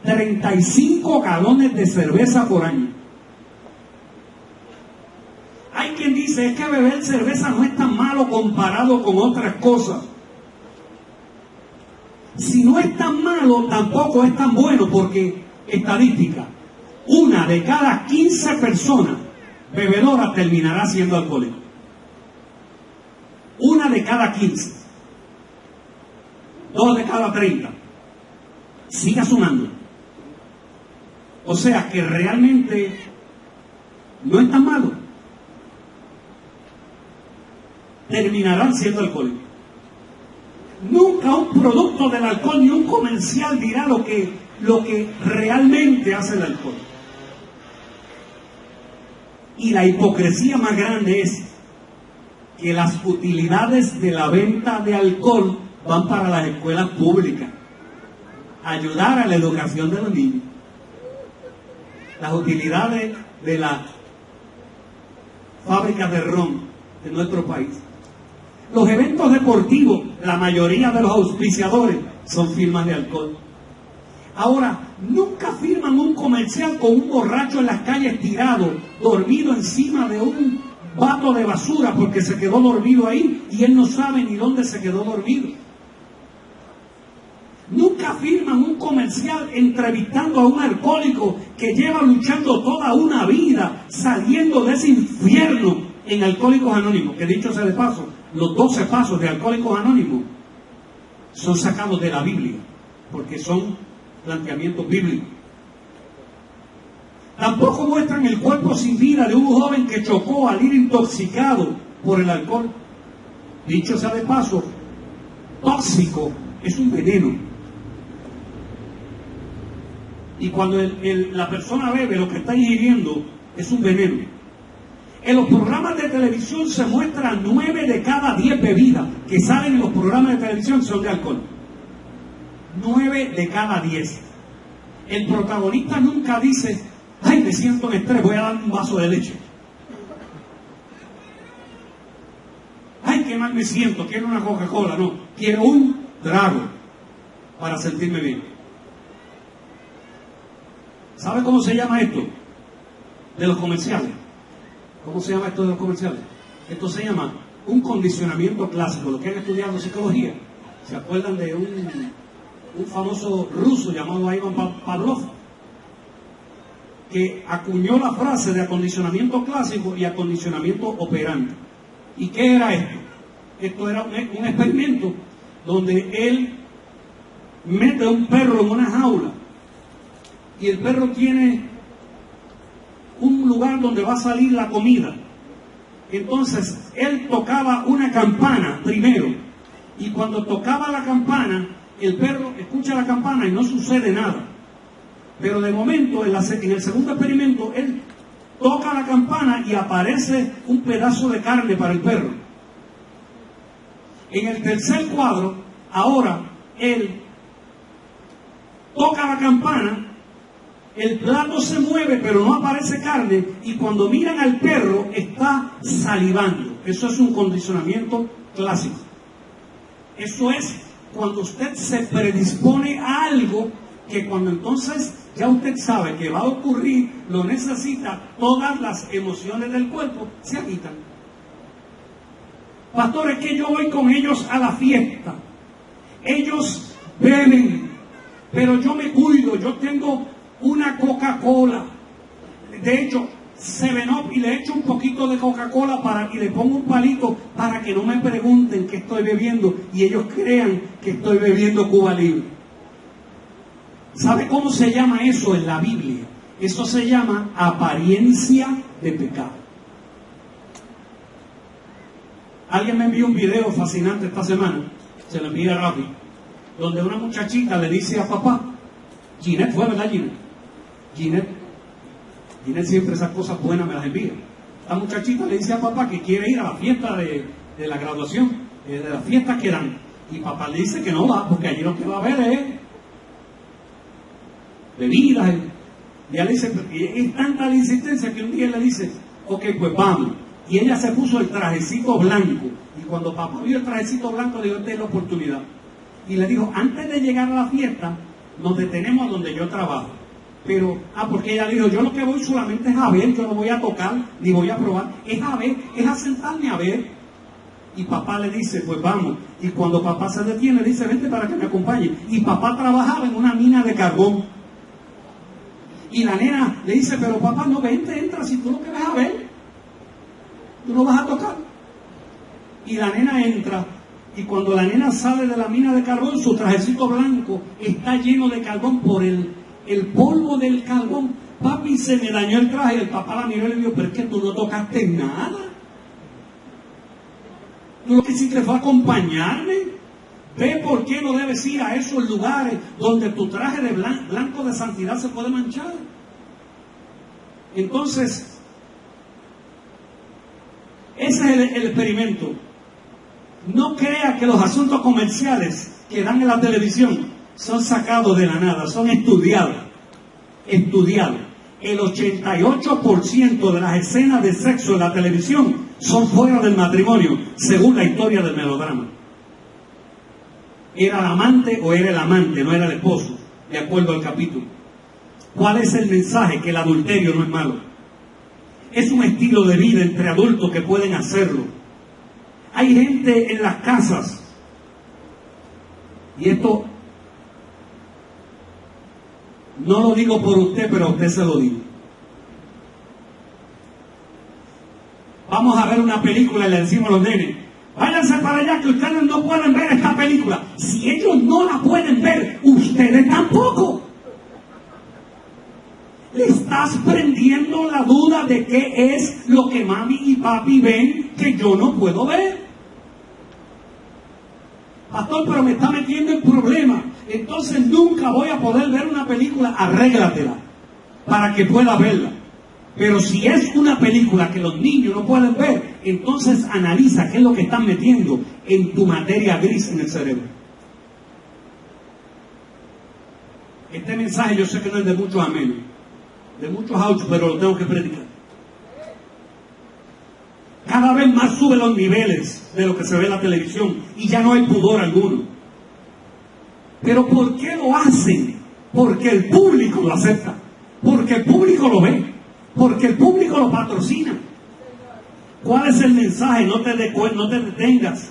S1: 35 galones de cerveza por año. Hay quien dice, es que beber cerveza no es tan malo comparado con otras cosas. Si no es tan malo, tampoco es tan bueno, porque, estadística, 1 de cada 15 personas bebedoras terminará siendo alcohólico. 1 de cada 15. 2 de cada 30. Siga sumando. O sea que realmente no es tan malo. Terminarán siendo alcohólicos. Nunca un producto del alcohol ni un comercial dirá lo que realmente hace el alcohol. Y la hipocresía más grande es que las utilidades de la venta de alcohol van para las escuelas públicas, ayudar a la educación de los niños. Las utilidades de las fábricas de ron de nuestro país. Los eventos deportivos, la mayoría de los auspiciadores son firmas de alcohol. Ahora, nunca firman un comercial con un borracho en las calles tirado, dormido encima de un vato de basura porque se quedó dormido ahí y él no sabe ni dónde se quedó dormido. Nunca firman un comercial entrevistando a un alcohólico que lleva luchando toda una vida saliendo de ese infierno en Alcohólicos Anónimos, que dicho sea de paso, los 12 pasos de Alcohólicos Anónimos son sacados de la Biblia, porque son planteamientos bíblicos. Tampoco muestran el cuerpo sin vida de un joven que chocó al ir intoxicado por el alcohol. Dicho sea de paso, tóxico es un veneno. Y cuando la persona bebe, lo que está ingiriendo es un veneno. En los programas de televisión se muestran 9 de cada 10 bebidas que salen en los programas de televisión son de alcohol. 9 de cada 10. El protagonista nunca dice, ay, me siento en estrés, voy a darme un vaso de leche. Ay, qué mal me siento, quiero una Coca-Cola. No, quiero un trago para sentirme bien. ¿Sabe cómo se llama esto? De los comerciales. ¿Cómo se llama esto de los comerciales? Esto se llama un condicionamiento clásico. Los que han estudiado psicología, ¿se acuerdan de un famoso ruso llamado Ivan Pavlov? Que acuñó la frase de acondicionamiento clásico y acondicionamiento operante. ¿Y qué era esto? Esto era un experimento donde él mete a un perro en una jaula y el perro tiene un lugar donde va a salir la comida Entonces, él tocaba una campana primero. Y cuando tocaba la campana, el perro escucha la campana y no sucede nada. Pero de momento, en el segundo experimento, él toca la campana y aparece un pedazo de carne para el perro. En el tercer cuadro, ahora, él toca la campana, el plato se mueve, pero no aparece carne, y cuando miran al perro, está salivando. Eso es un condicionamiento clásico. Eso es cuando usted se predispone a algo que cuando entonces ya usted sabe que va a ocurrir, lo necesita, todas las emociones del cuerpo se agitan. Pastor, es que yo voy con ellos a la fiesta. Ellos beben, pero yo me cuido, yo tengo una Coca-Cola. De hecho, 7-Up, y le echo un poquito de Coca-Cola y le pongo un palito para que no me pregunten qué estoy bebiendo y ellos crean que estoy bebiendo Cuba Libre. ¿Sabe cómo se llama eso en la Biblia? Eso se llama apariencia de pecado. Alguien me envió un video fascinante esta semana, se lo envié a Rafi, donde una muchachita le dice a papá, Ginette fue, ¿verdad, Ginette siempre esas cosas buenas me las envía. La muchachita le dice a papá que quiere ir a la fiesta de la graduación, de las fiestas que dan. Y papá le dice que no va, porque allí lo que va a ver es bebidas. Y ella le dice, es tanta la insistencia que un día le dice, ok, pues vamos. Y ella se puso el trajecito blanco. Y cuando papá vio el trajecito blanco, le dijo, esta es la oportunidad. Y le dijo, antes de llegar a la fiesta, nos detenemos donde yo trabajo. Pero, porque ella dijo, yo lo que voy solamente es a ver, yo no voy a tocar, ni voy a probar, es a ver, es a sentarme a ver. Y papá le dice, pues vamos. Y cuando papá se detiene, le dice, vente para que me acompañe. Y papá trabajaba en una mina de carbón. Y la nena le dice, pero papá, no, vente, entra, si tú lo que vas a ver, tú no vas a tocar. Y la nena entra, y cuando la nena sale de la mina de carbón, su trajecito blanco está lleno de carbón por el polvo del carbón. Papi, se me dañó el traje. El papá la miró y le dijo, pero es que tú no tocaste nada. Tú lo que hiciste fue acompañarme. Ve por qué no debes ir a esos lugares donde tu traje de blanco de santidad se puede manchar. Entonces, ese es el experimento. No crea que los asuntos comerciales que dan en la televisión son sacados de la nada, son estudiados. El 88% de las escenas de sexo en la televisión son fuera del matrimonio, según la historia del melodrama. Era el amante o era el amante, no era el esposo, de acuerdo al capítulo. ¿Cuál es el mensaje? Que el adulterio no es malo. Es un estilo de vida entre adultos que pueden hacerlo. Hay gente en las casas, y esto no lo digo por usted, pero a usted se lo digo. Vamos a ver una película y le decimos a los nenes, váyanse para allá que ustedes no pueden ver esta película. Si ellos no la pueden ver, ustedes tampoco. Le estás prendiendo la duda de qué es lo que mami y papi ven que yo no puedo ver. Pastor, pero me está metiendo en problemas. Entonces nunca voy a poder ver una película. Arréglatela para que pueda verla. Pero si es una película que los niños no pueden ver, entonces analiza qué es lo que están metiendo en tu materia gris en el cerebro. Este mensaje yo sé que no es de muchos amén, de muchos ouch, pero lo tengo que predicar. Cada vez más sube los niveles de lo que se ve en la televisión y ya no hay pudor alguno. Pero ¿por qué lo hacen? Porque el público lo acepta, porque el público lo ve, porque el público lo patrocina. ¿Cuál es el mensaje? No te detengas.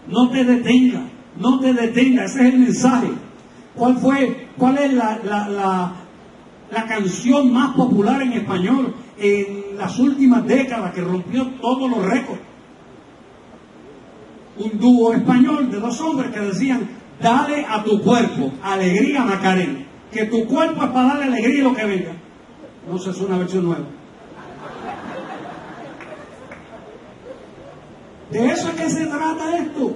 S1: No te detengas. No te detengas. Ese es el mensaje. ¿Cuál es la canción más popular en español en las últimas décadas que rompió todos los récords? Un dúo español de dos hombres que decían, dale a tu cuerpo alegría, Macarena, que tu cuerpo es para darle alegría y lo que venga. No sé, es una versión nueva. De eso es que se trata esto.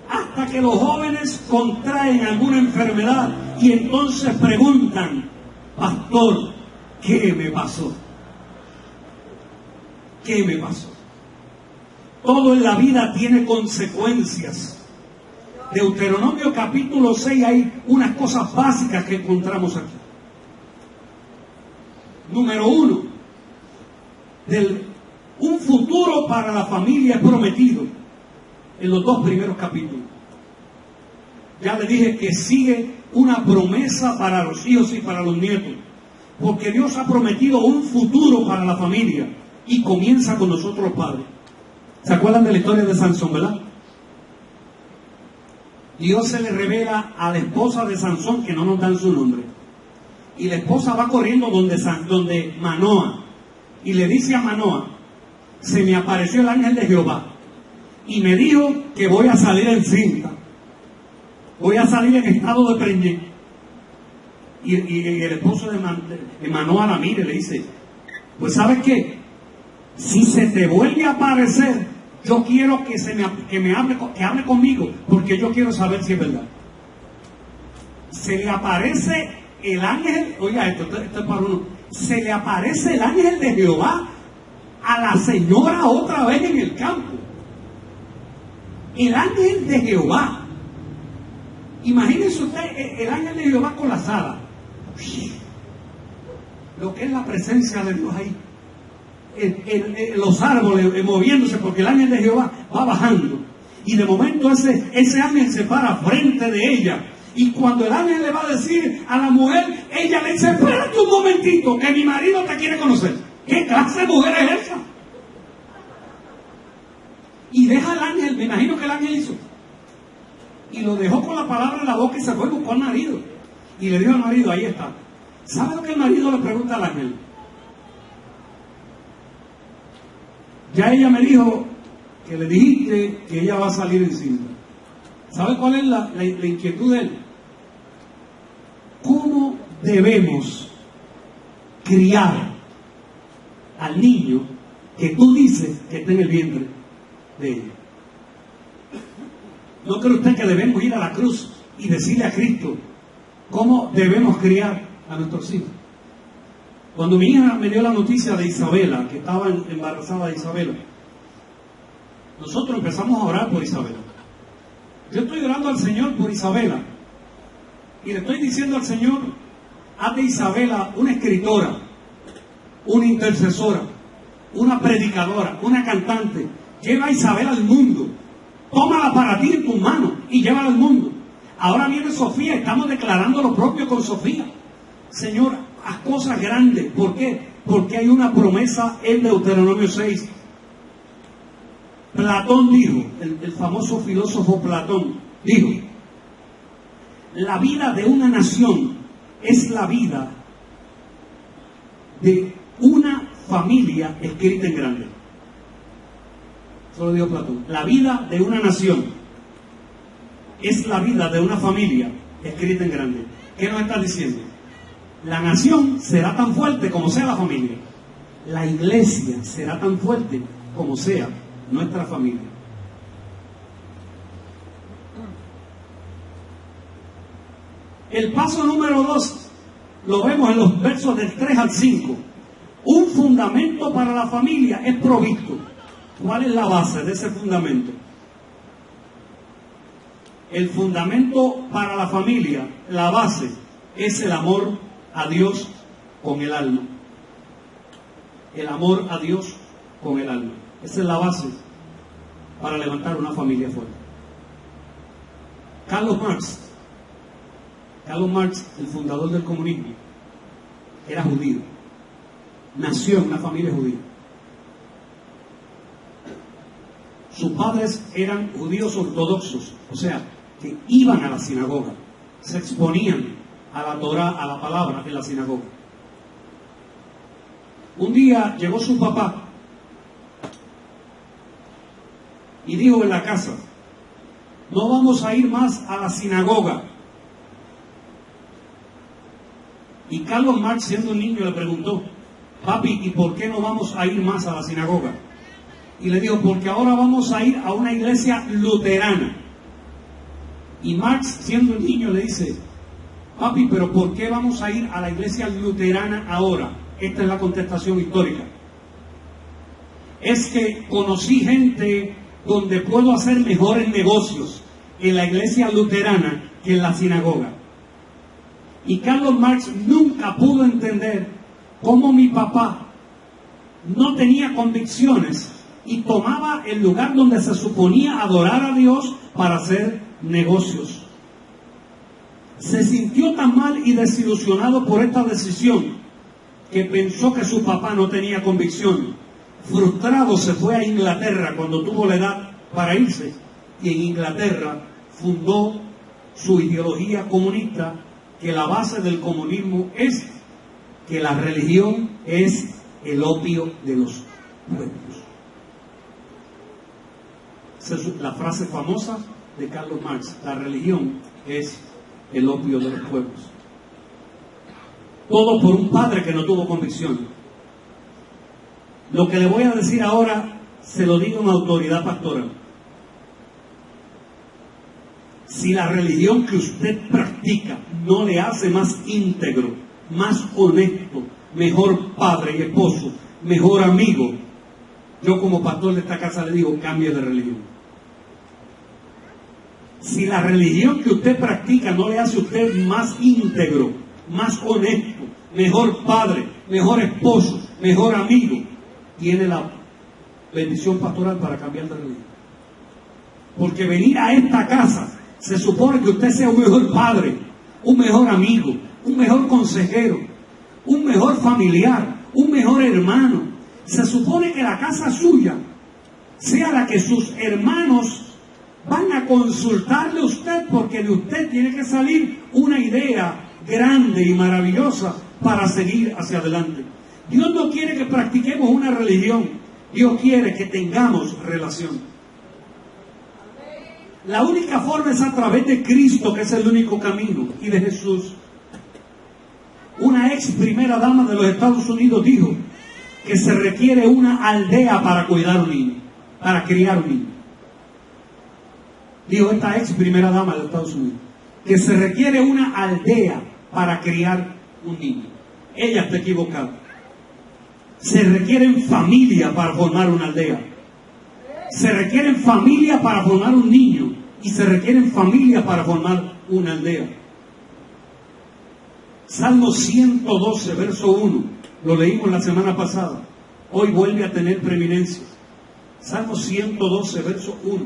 S1: Hasta que los jóvenes contraen alguna enfermedad y entonces preguntan, pastor, ¿qué me pasó? ¿Qué me pasó? Todo en la vida tiene consecuencias. Deuteronomio capítulo 6 hay unas cosas básicas que encontramos aquí. Número 1, un futuro para la familia es prometido en los 2 primeros capítulos. Ya le dije que sigue una promesa para los hijos y para los nietos, porque Dios ha prometido un futuro para la familia y comienza con nosotros los padres. ¿Se acuerdan de la historia de Sansón, verdad? Dios se le revela a la esposa de Sansón, que no nos dan su nombre, y la esposa va corriendo donde Manoa y le dice a Manoa, se me apareció el ángel de Jehová y me dijo que voy a salir encinta, voy a salir en estado de preñez. Y el esposo de Manoa la mira y le dice, pues ¿sabes qué? Si se te vuelve a aparecer, yo quiero que hable conmigo, porque yo quiero saber si es verdad. Se le aparece el ángel, oiga esto es para uno, se le aparece el ángel de Jehová a la señora otra vez en el campo. El ángel de Jehová. Imagínense usted el ángel de Jehová con las alas. Lo que es la presencia de Dios ahí. Los árboles moviéndose, porque el ángel de Jehová va bajando. Y de momento ese ángel se para frente de ella. Y cuando el ángel le va a decir a la mujer, ella le dice, espérate un momentito, que mi marido te quiere conocer. ¿Qué clase de mujer es esa? Y deja al ángel, me imagino que el ángel hizo. Y lo dejó con la palabra en la boca y se fue y buscó al marido. Y le dijo al marido, ahí está. ¿Sabe lo que el marido le pregunta al ángel? Ya ella me dijo que le dijiste que ella va a salir encinta. ¿Sabe cuál es la inquietud de él? ¿Cómo debemos criar al niño que tú dices que está en el vientre de ella? ¿No cree usted que debemos ir a la cruz y decirle a Cristo cómo debemos criar a nuestros hijos? Cuando mi hija me dio la noticia de Isabela, que estaba embarazada de Isabela, nosotros empezamos a orar por Isabela. Yo estoy orando al Señor por Isabela y le estoy diciendo al Señor, haz de Isabela una escritora, una intercesora, una predicadora, una cantante. Lleva a Isabela al mundo, tómala para ti en tus manos y llévala al mundo. Ahora viene Sofía, estamos declarando lo propio con Sofía. Señor, haz cosas grandes. ¿Por qué? Porque hay una promesa en Deuteronomio 6. Platón dijo, el famoso filósofo Platón dijo, la vida de una nación es la vida de una familia escrita en grande. Eso lo dijo Platón. La vida de una nación es la vida de una familia escrita en grande. ¿Qué nos está diciendo? La nación será tan fuerte como sea la familia. La iglesia será tan fuerte como sea nuestra familia. El paso número 2 lo vemos en los versos del 3 al 5. Un fundamento para la familia es provisto. ¿Cuál es la base de ese fundamento? El fundamento para la familia, la base, es el amor a Dios con el alma. El amor a Dios con el alma. Esa es la base para levantar una familia fuerte. Carlos Marx, el fundador del comunismo, era judío. Nació en una familia judía. Sus padres eran judíos ortodoxos, o sea, que iban a la sinagoga, se exponían a la Torá, a la palabra en la sinagoga. Un día llegó su papá y dijo en la casa, no vamos a ir más a la sinagoga. Y Carlos Marx, siendo un niño, le preguntó, papi, ¿y por qué no vamos a ir más a la sinagoga? Y le dijo, porque ahora vamos a ir a una iglesia luterana. Y Marx, siendo un niño, le dice, papi, pero ¿por qué vamos a ir a la iglesia luterana ahora? Esta es la contestación histórica. Es que conocí gente donde puedo hacer mejores negocios en la iglesia luterana que en la sinagoga. Y Carlos Marx nunca pudo entender cómo mi papá no tenía convicciones y tomaba el lugar donde se suponía adorar a Dios para hacer negocios. Se sintió tan mal y desilusionado por esta decisión que pensó que su papá no tenía convicción. Frustrado se fue a Inglaterra cuando tuvo la edad para irse, y en Inglaterra fundó su ideología comunista, que la base del comunismo es que la religión es el opio de los pueblos. Esa es la frase famosa de Carlos Marx: la religión es el opio de los pueblos. Todo por un padre que no tuvo convicción. Lo que le voy a decir ahora se lo digo en autoridad pastoral. Si la religión que usted practica no le hace más íntegro, más honesto, mejor padre y esposo, mejor amigo, yo como pastor de esta casa le digo, cambie de religión. Si la religión que usted practica no le hace a usted más íntegro, más honesto, mejor padre, mejor esposo, mejor amigo, tiene la bendición pastoral para cambiar de religión. Porque venir a esta casa se supone que usted sea un mejor padre, un mejor amigo, un mejor consejero, un mejor familiar, un mejor hermano. Se supone que la casa suya sea la que sus hermanos van a consultarle a usted, porque de usted tiene que salir una idea grande y maravillosa para seguir hacia adelante. Dios no quiere que practiquemos una religión, Dios quiere que tengamos relación. La única forma es a través de Cristo, que es el único camino, y de Jesús. Una ex primera dama de los Estados Unidos dijo que se requiere una aldea para cuidar un niño, para criar un niño. Dijo esta ex primera dama de los Estados Unidos que se requiere una aldea para criar un niño. Ella está equivocada. Se requieren familia para formar una aldea. Se requieren familia para formar un niño, y se requieren familia para formar una aldea. Salmo 112, verso 1, lo leímos la semana pasada, hoy vuelve a tener preeminencia. Salmo 112, verso 1.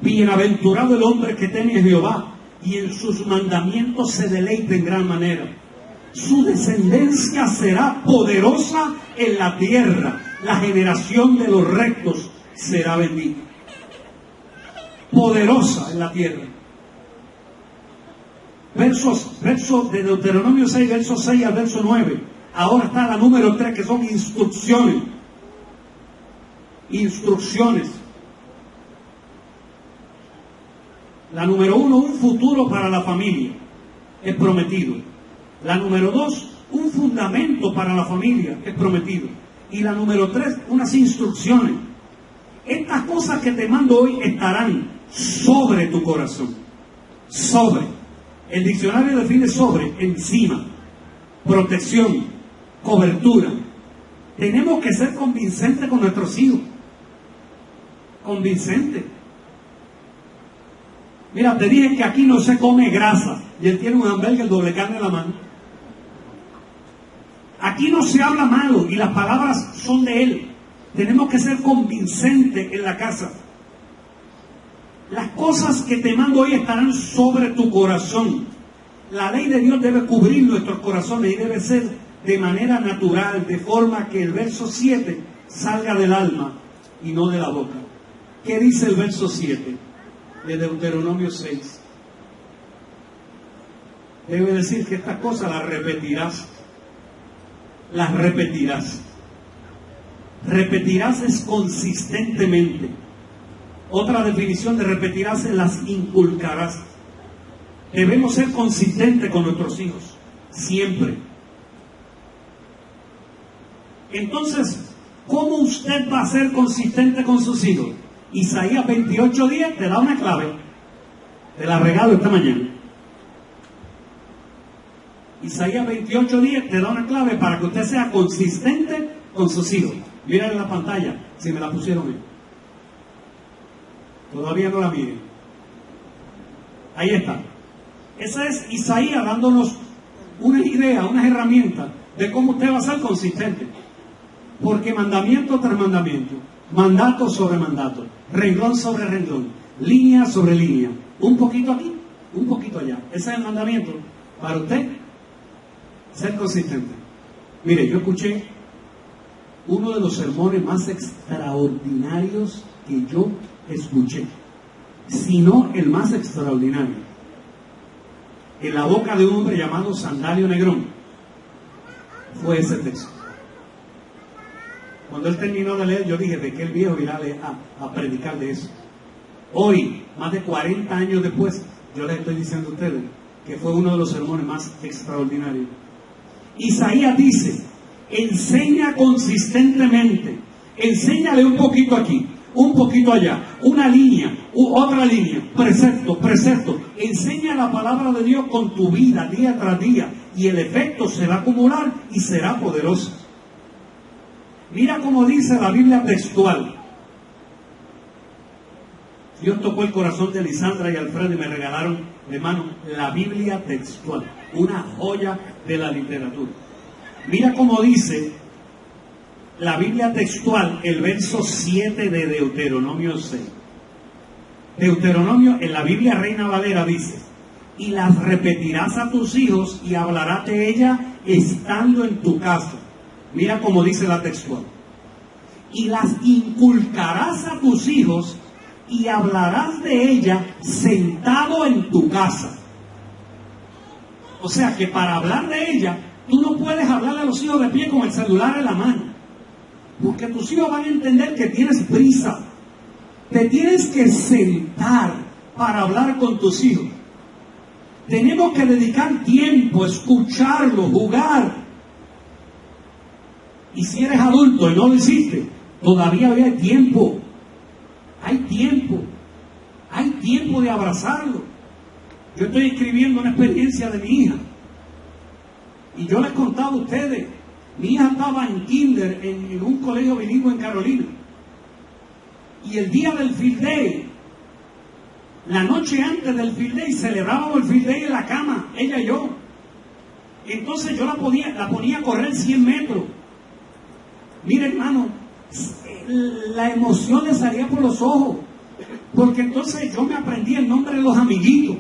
S1: Bienaventurado el hombre que teme a Jehová, y en sus mandamientos se deleita en gran manera. Su descendencia será poderosa en la tierra, la generación de los rectos será bendita. Poderosa en la tierra. Versos de Deuteronomio 6, verso 6 al verso 9. Ahora está la número 3, que son instrucciones. Instrucciones. La número 1, un futuro para la familia, es prometido. La número 2, un fundamento para la familia, es prometido. Y la número 3, unas instrucciones. Estas cosas que te mando hoy estarán sobre tu corazón. Sobre. El diccionario define sobre, encima, protección, cobertura. Tenemos que ser convincentes con nuestros hijos. Convincentes. Mira, te dije que aquí no se come grasa, y él tiene un hamburger doble carne en la mano. Aquí no se habla malo y las palabras son de él. Tenemos que ser convincentes en la casa. Las cosas que te mando hoy estarán sobre tu corazón. La ley de Dios debe cubrir nuestros corazones y debe ser de manera natural, de forma que el verso 7 salga del alma y no de la boca. ¿Qué dice el verso 7 de Deuteronomio 6? Debe decir que estas cosas las repetirás. Las repetirás. Repetirás es consistentemente. Otra definición de repetirás es las inculcarás. Debemos ser consistentes con nuestros hijos, siempre. Entonces, ¿cómo usted va a ser consistente con sus hijos? Isaías 28:10 te da una clave. Te la regalo esta mañana. Isaías 28:10 te da una clave para que usted sea consistente con sus hijos. Miren en la pantalla, si me la pusieron bien. Todavía no la miren. Ahí está. Esa es Isaías dándonos una idea, unas herramientas de cómo usted va a ser consistente. Porque mandamiento tras mandamiento, mandato sobre mandato, renglón sobre renglón, línea sobre línea, un poquito aquí, un poquito allá. Ese es el mandamiento para usted ser consistente. Mire, yo escuché uno de los sermones más extraordinarios que yo escuché, si no el más extraordinario, en la boca de un hombre llamado Sandalio Negrón. Fue ese texto. Cuando él terminó de leer, yo dije, ¿de qué el viejo irá a predicar de eso? Hoy, más de 40 años después, yo les estoy diciendo a ustedes que fue uno de los sermones más extraordinarios. Isaías dice, enseña consistentemente, enséñale un poquito aquí, un poquito allá, una línea, otra línea, precepto, precepto. Enseña la palabra de Dios con tu vida, día tras día, y el efecto se va a acumular y será poderoso. Mira cómo dice la Biblia textual. Dios tocó el corazón de Lisandra y Alfredo y me regalaron de mano la Biblia textual, una joya de la literatura. Mira cómo dice la Biblia textual, el verso 7 de Deuteronomio 6. Deuteronomio en la Biblia Reina Valera dice, y las repetirás a tus hijos y hablarás de ella estando en tu casa. Mira cómo dice la textual. Y las inculcarás a tus hijos y hablarás de ella sentado en tu casa. O sea que para hablar de ella, tú no puedes hablarle a los hijos de pie con el celular en la mano. Porque tus hijos van a entender que tienes prisa. Te tienes que sentar para hablar con tus hijos. Tenemos que dedicar tiempo, escucharlo, jugar. Y si eres adulto y no lo hiciste, todavía hay tiempo. Hay tiempo. Hay tiempo de abrazarlo. Yo estoy escribiendo una experiencia de mi hija. Y yo les contaba a ustedes. Mi hija estaba en kinder en un colegio bilingüe en Carolina. Y el día del field day, la noche antes del field day, celebrábamos el field day en la cama, ella y yo. Entonces yo la ponía a correr 100 metros. Mire, hermano, la emoción le salía por los ojos. Porque entonces yo me aprendí el nombre de los amiguitos.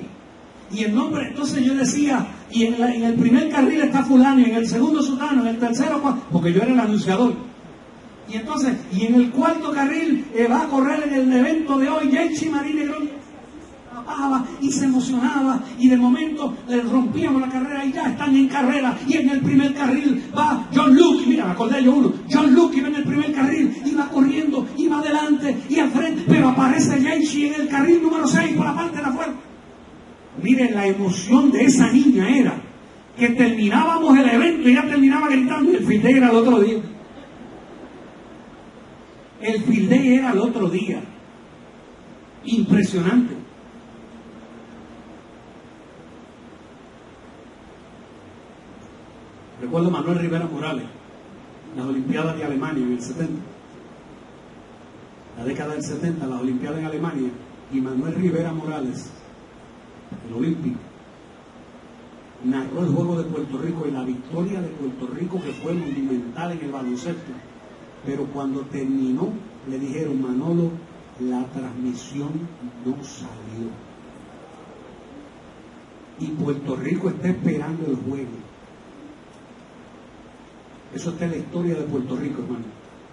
S1: Y el nombre, entonces yo decía, y en el primer carril está fulano, y en el segundo sultano, en el tercero, porque yo era el anunciador. Y entonces, y en el cuarto carril va a correr en el evento de hoy, Yechi Marín Negrón, y se emocionaba, y de momento le rompíamos la carrera y ya están en carrera. Y en el primer carril va John Luke, mira, me acordé yo uno, John Luke iba en el primer carril, iba corriendo, iba adelante y al frente, pero aparece Yechi en el carril número 6 por la parte de afuera. Miren, la emoción de esa niña era que terminábamos el evento y ya terminaba gritando, y el field day era el otro día. El field day era el otro día. Impresionante. Recuerdo a Manuel Rivera Morales, las Olimpiadas de Alemania en el 70. La década del 70, las Olimpiadas en Alemania, y Manuel Rivera Morales, el olímpico, narró el juego de Puerto Rico y la victoria de Puerto Rico, que fue monumental en el baloncesto. Pero cuando terminó, le dijeron, Manolo, la transmisión no salió. Y Puerto Rico está esperando el juego. Eso está en la historia de Puerto Rico, hermano.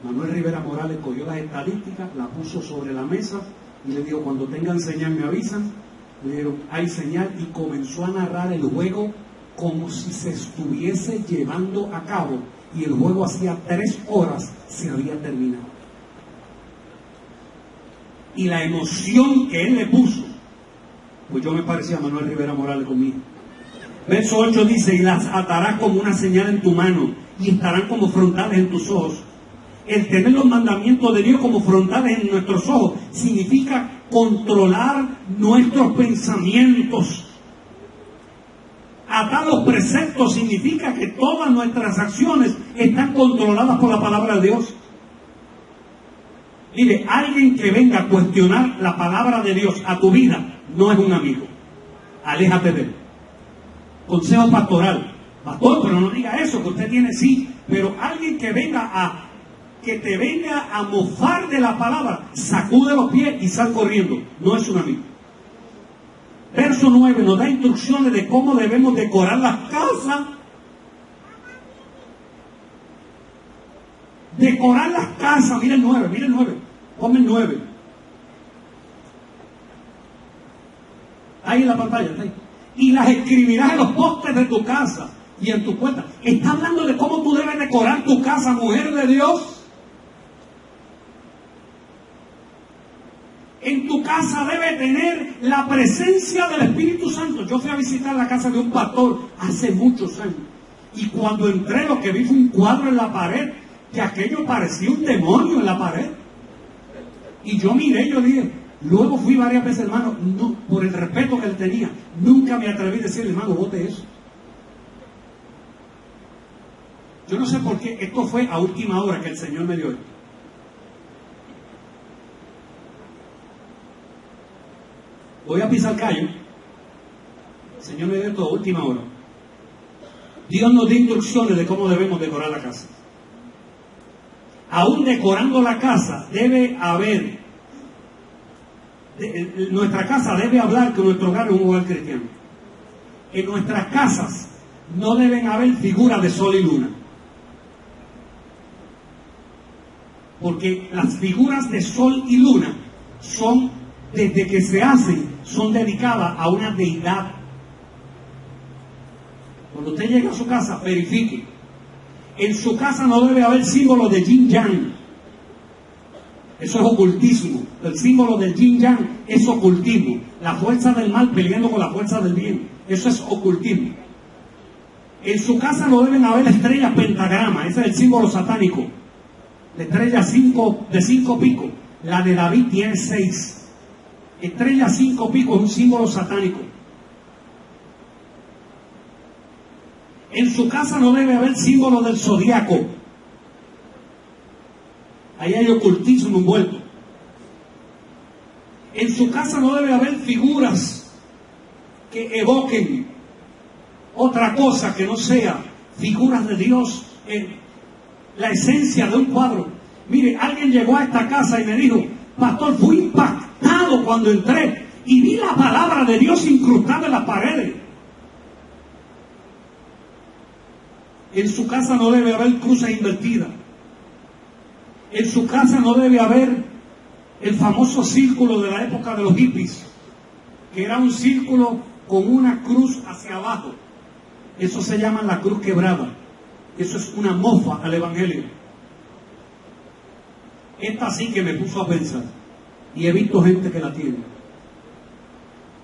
S1: Manuel Rivera Morales cogió las estadísticas, la puso sobre la mesa y le dijo, cuando tengan señal me avisan. Le dijeron, hay señal, y comenzó a narrar el juego como si se estuviese llevando a cabo, y el juego hacía 3 horas se había terminado. Y la emoción que él le puso, pues yo me parecía a Manuel Rivera Morales conmigo. Verso 8 dice, y las atarás como una señal en tu mano, y estarán como frontales en tus ojos. El tener los mandamientos de Dios como frontales en nuestros ojos significa controlar nuestros pensamientos. Atar los preceptos significa que todas nuestras acciones están controladas por la palabra de Dios. Mire, alguien que venga a cuestionar la palabra de Dios a tu vida no es un amigo. Aléjate de él. Consejo pastoral. Pastor, pero no diga eso, que usted tiene sí. Pero alguien que te venga a mofar de la palabra, sacude los pies y sal corriendo. No es un amigo. Verso 9 nos da instrucciones de cómo debemos decorar las casas. Decorar las casas. Mira el 9, mira el 9. Ponme el 9. Ahí en la pantalla, está ahí. Y las escribirás en los postes de tu casa y en tu puerta. Está hablando de cómo tú debes decorar tu casa, mujer de Dios. En tu casa debe tener la presencia del Espíritu Santo. Yo fui a visitar la casa de un pastor hace muchos años. Y cuando entré, lo que vi fue un cuadro en la pared, que aquello parecía un demonio en la pared. Y yo miré, yo dije, luego fui varias veces, hermano, no, por el respeto que él tenía, nunca me atreví a decirle, hermano, bote eso. Yo no sé por qué, esto fue a última hora que el Señor me dio esto. Voy a pisar callo. El Señor me dio esto a última hora. Dios nos da instrucciones de cómo debemos decorar la casa. Aún decorando la casa, debe haber, nuestra casa debe hablar que nuestro hogar es un hogar cristiano. En nuestras casas no deben haber figuras de sol y luna. Porque las figuras de sol y luna son, desde que se hacen, son dedicadas a una deidad. Cuando usted llega a su casa, verifique. En su casa no debe haber símbolos de yin yang. Eso es ocultismo. El símbolo del yin yang es ocultismo. La fuerza del mal peleando con la fuerza del bien. Eso es ocultismo. En su casa no deben haber estrellas pentagrama. Ese es el símbolo satánico. La estrella de 5 picos. La de David tiene 6. Estrella 5 picos es un símbolo satánico. En su casa no debe haber símbolo del zodiaco. Ahí hay ocultismo envuelto. En su casa no debe haber figuras que evoquen otra cosa que no sea figuras de Dios, la esencia de un cuadro. Mire, alguien llegó a esta casa y me dijo, pastor, fui impactado cuando entré y vi la palabra de Dios incrustada en las paredes. En su casa no debe haber cruces invertidas. En su casa no debe haber el famoso círculo de la época de los hippies, que era un círculo con una cruz hacia abajo. Eso se llama la cruz quebrada. Eso es una mofa al evangelio. Esta sí que me puso a pensar. Y he visto gente que la tiene.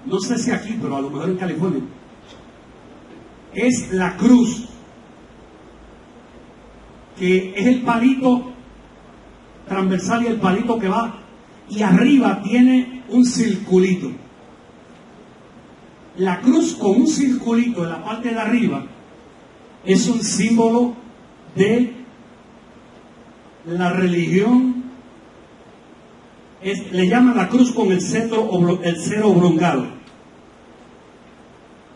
S1: No sé si aquí, pero a lo mejor en California. Es la cruz, que es el palito transversal y el palito que va, y arriba tiene un circulito. La cruz con un circulito en la parte de arriba es un símbolo de la religión. Le llaman la cruz con el cero oblongado.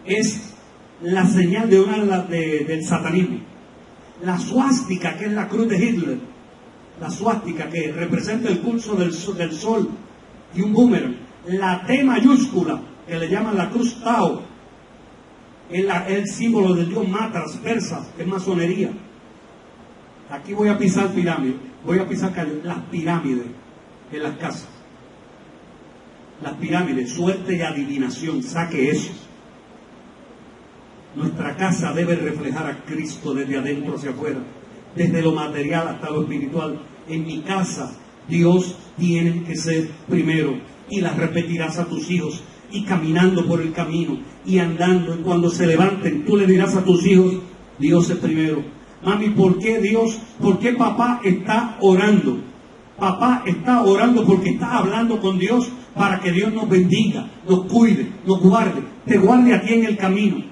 S1: Es la señal del satanismo. La suástica, que es la cruz de Hitler, la suástica que representa el pulso del sol y un boomerang. La T mayúscula, que le llaman la cruz Tao, es el símbolo del dios Matras, persa, es masonería. Aquí voy a pisar pirámides, voy a pisar las pirámides en las casas. Las pirámides, suerte y adivinación, saque eso. Nuestra casa debe reflejar a Cristo desde adentro hacia afuera, desde lo material hasta lo espiritual. En mi casa, Dios tiene que ser primero, y las repetirás a tus hijos, y caminando por el camino, y andando, y cuando se levanten, tú le dirás a tus hijos, Dios es primero. Mami, ¿por qué Dios, por qué papá está orando? Papá está orando porque está hablando con Dios para que Dios nos bendiga, nos cuide, nos guarde, te guarde a ti en el camino.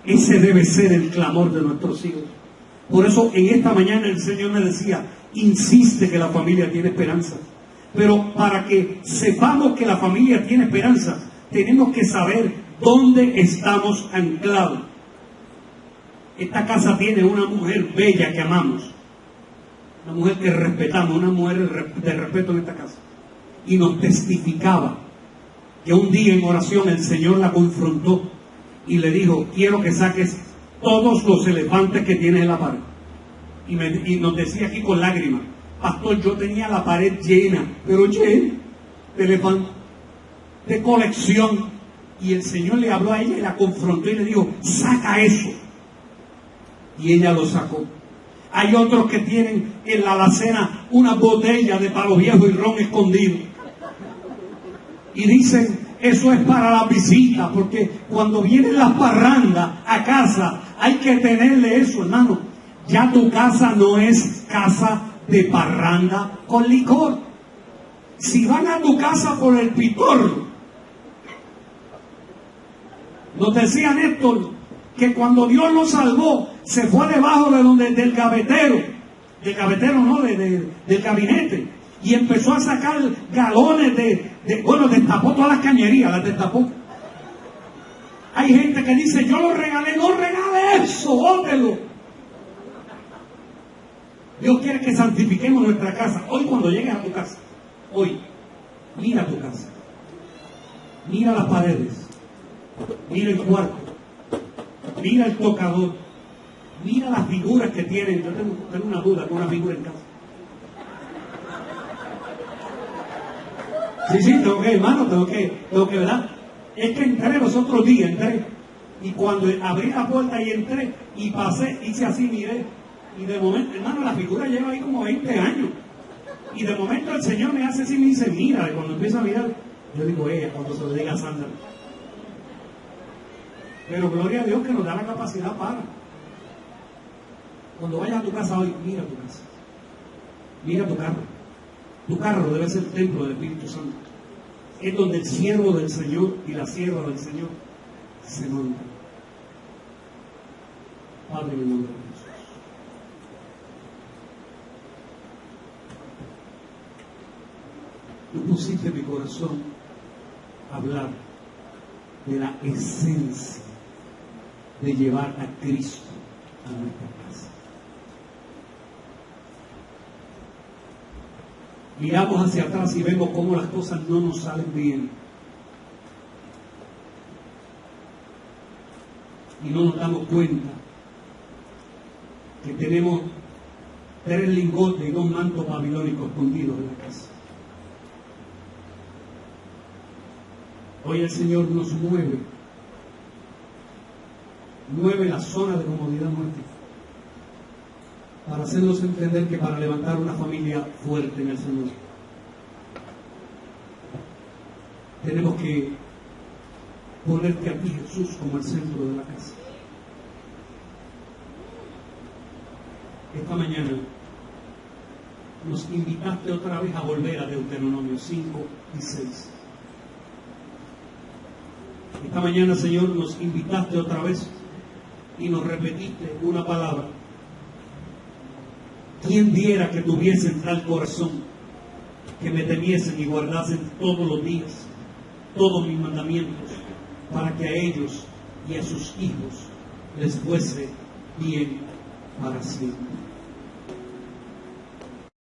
S1: Ese debe ser el clamor de nuestros hijos. Por eso en esta mañana el Señor me decía, insiste que la familia tiene esperanza. Pero para que sepamos que la familia tiene esperanza, tenemos que saber dónde estamos anclados. Esta casa tiene una mujer bella que amamos, una mujer que respetamos, una mujer de respeto en esta casa. Y nos testificaba que un día en oración el Señor la confrontó y le dijo, quiero que saques todos los elefantes que tienes en la pared. Y nos decía aquí con lágrimas, pastor, yo tenía la pared llena, pero llena de elefantes, de colección. Y el Señor le habló a ella y la confrontó y le dijo, saca eso. Y ella lo sacó. Hay otros que tienen en la alacena una botella de palo viejo y ron escondido. Y dicen, eso es para la visita, porque cuando vienen las parrandas a casa, hay que tenerle eso, hermano. Ya tu casa no es casa de parranda con licor. Si van a tu casa por el pitorro, nos decía Néstor que cuando Dios lo salvó, se fue debajo de donde del gavetero no, del gabinete, y empezó a sacar galones bueno, destapó todas las cañerías, las destapó. Hay gente que dice, yo lo regalé, no regale eso, bótelo. Dios quiere que santifiquemos nuestra casa. Hoy cuando llegues a tu casa, hoy, mira tu casa, mira las paredes, mira el cuarto, mira el tocador, mira las figuras que tienen. Yo tengo una duda con una figura en casa. Sí, tengo que, hermano, tengo que, ¿verdad? Es que entré los otros días, y cuando abrí la puerta y entré, y pasé, hice así, miré, y de momento, hermano, la figura lleva ahí como 20 años, y de momento el Señor me hace así, me dice, mira, y cuando empiezo a mirar, yo digo, cuando se lo diga a Sandra. Pero gloria a Dios que nos da la capacidad para. Cuando vayas a tu casa hoy, mira tu casa, mira tu carro. Tu carro debe ser el templo del Espíritu Santo. Es donde el siervo del Señor y la sierva del Señor se montan. Padre, en el nombre de Jesús. Tú pusiste en mi corazón hablar de la esencia de llevar a Cristo a nuestra casa. Miramos hacia atrás y vemos cómo las cosas no nos salen bien. Y no nos damos cuenta que tenemos 3 lingotes y 2 mantos babilónicos escondidos en la casa. Hoy el Señor nos mueve la zona de comodidad nuestra, para hacernos entender que para levantar una familia fuerte en el Señor, tenemos que ponerte a ti, Jesús, como el centro de la casa. Esta mañana nos invitaste otra vez a volver a Deuteronomio 5 y 6. Esta mañana, Señor, nos invitaste otra vez y nos repetiste una palabra. ¿Quién diera que tuviesen tal corazón, que me temiesen y guardasen todos los días todos mis mandamientos, para que a ellos y a sus hijos les fuese bien para siempre?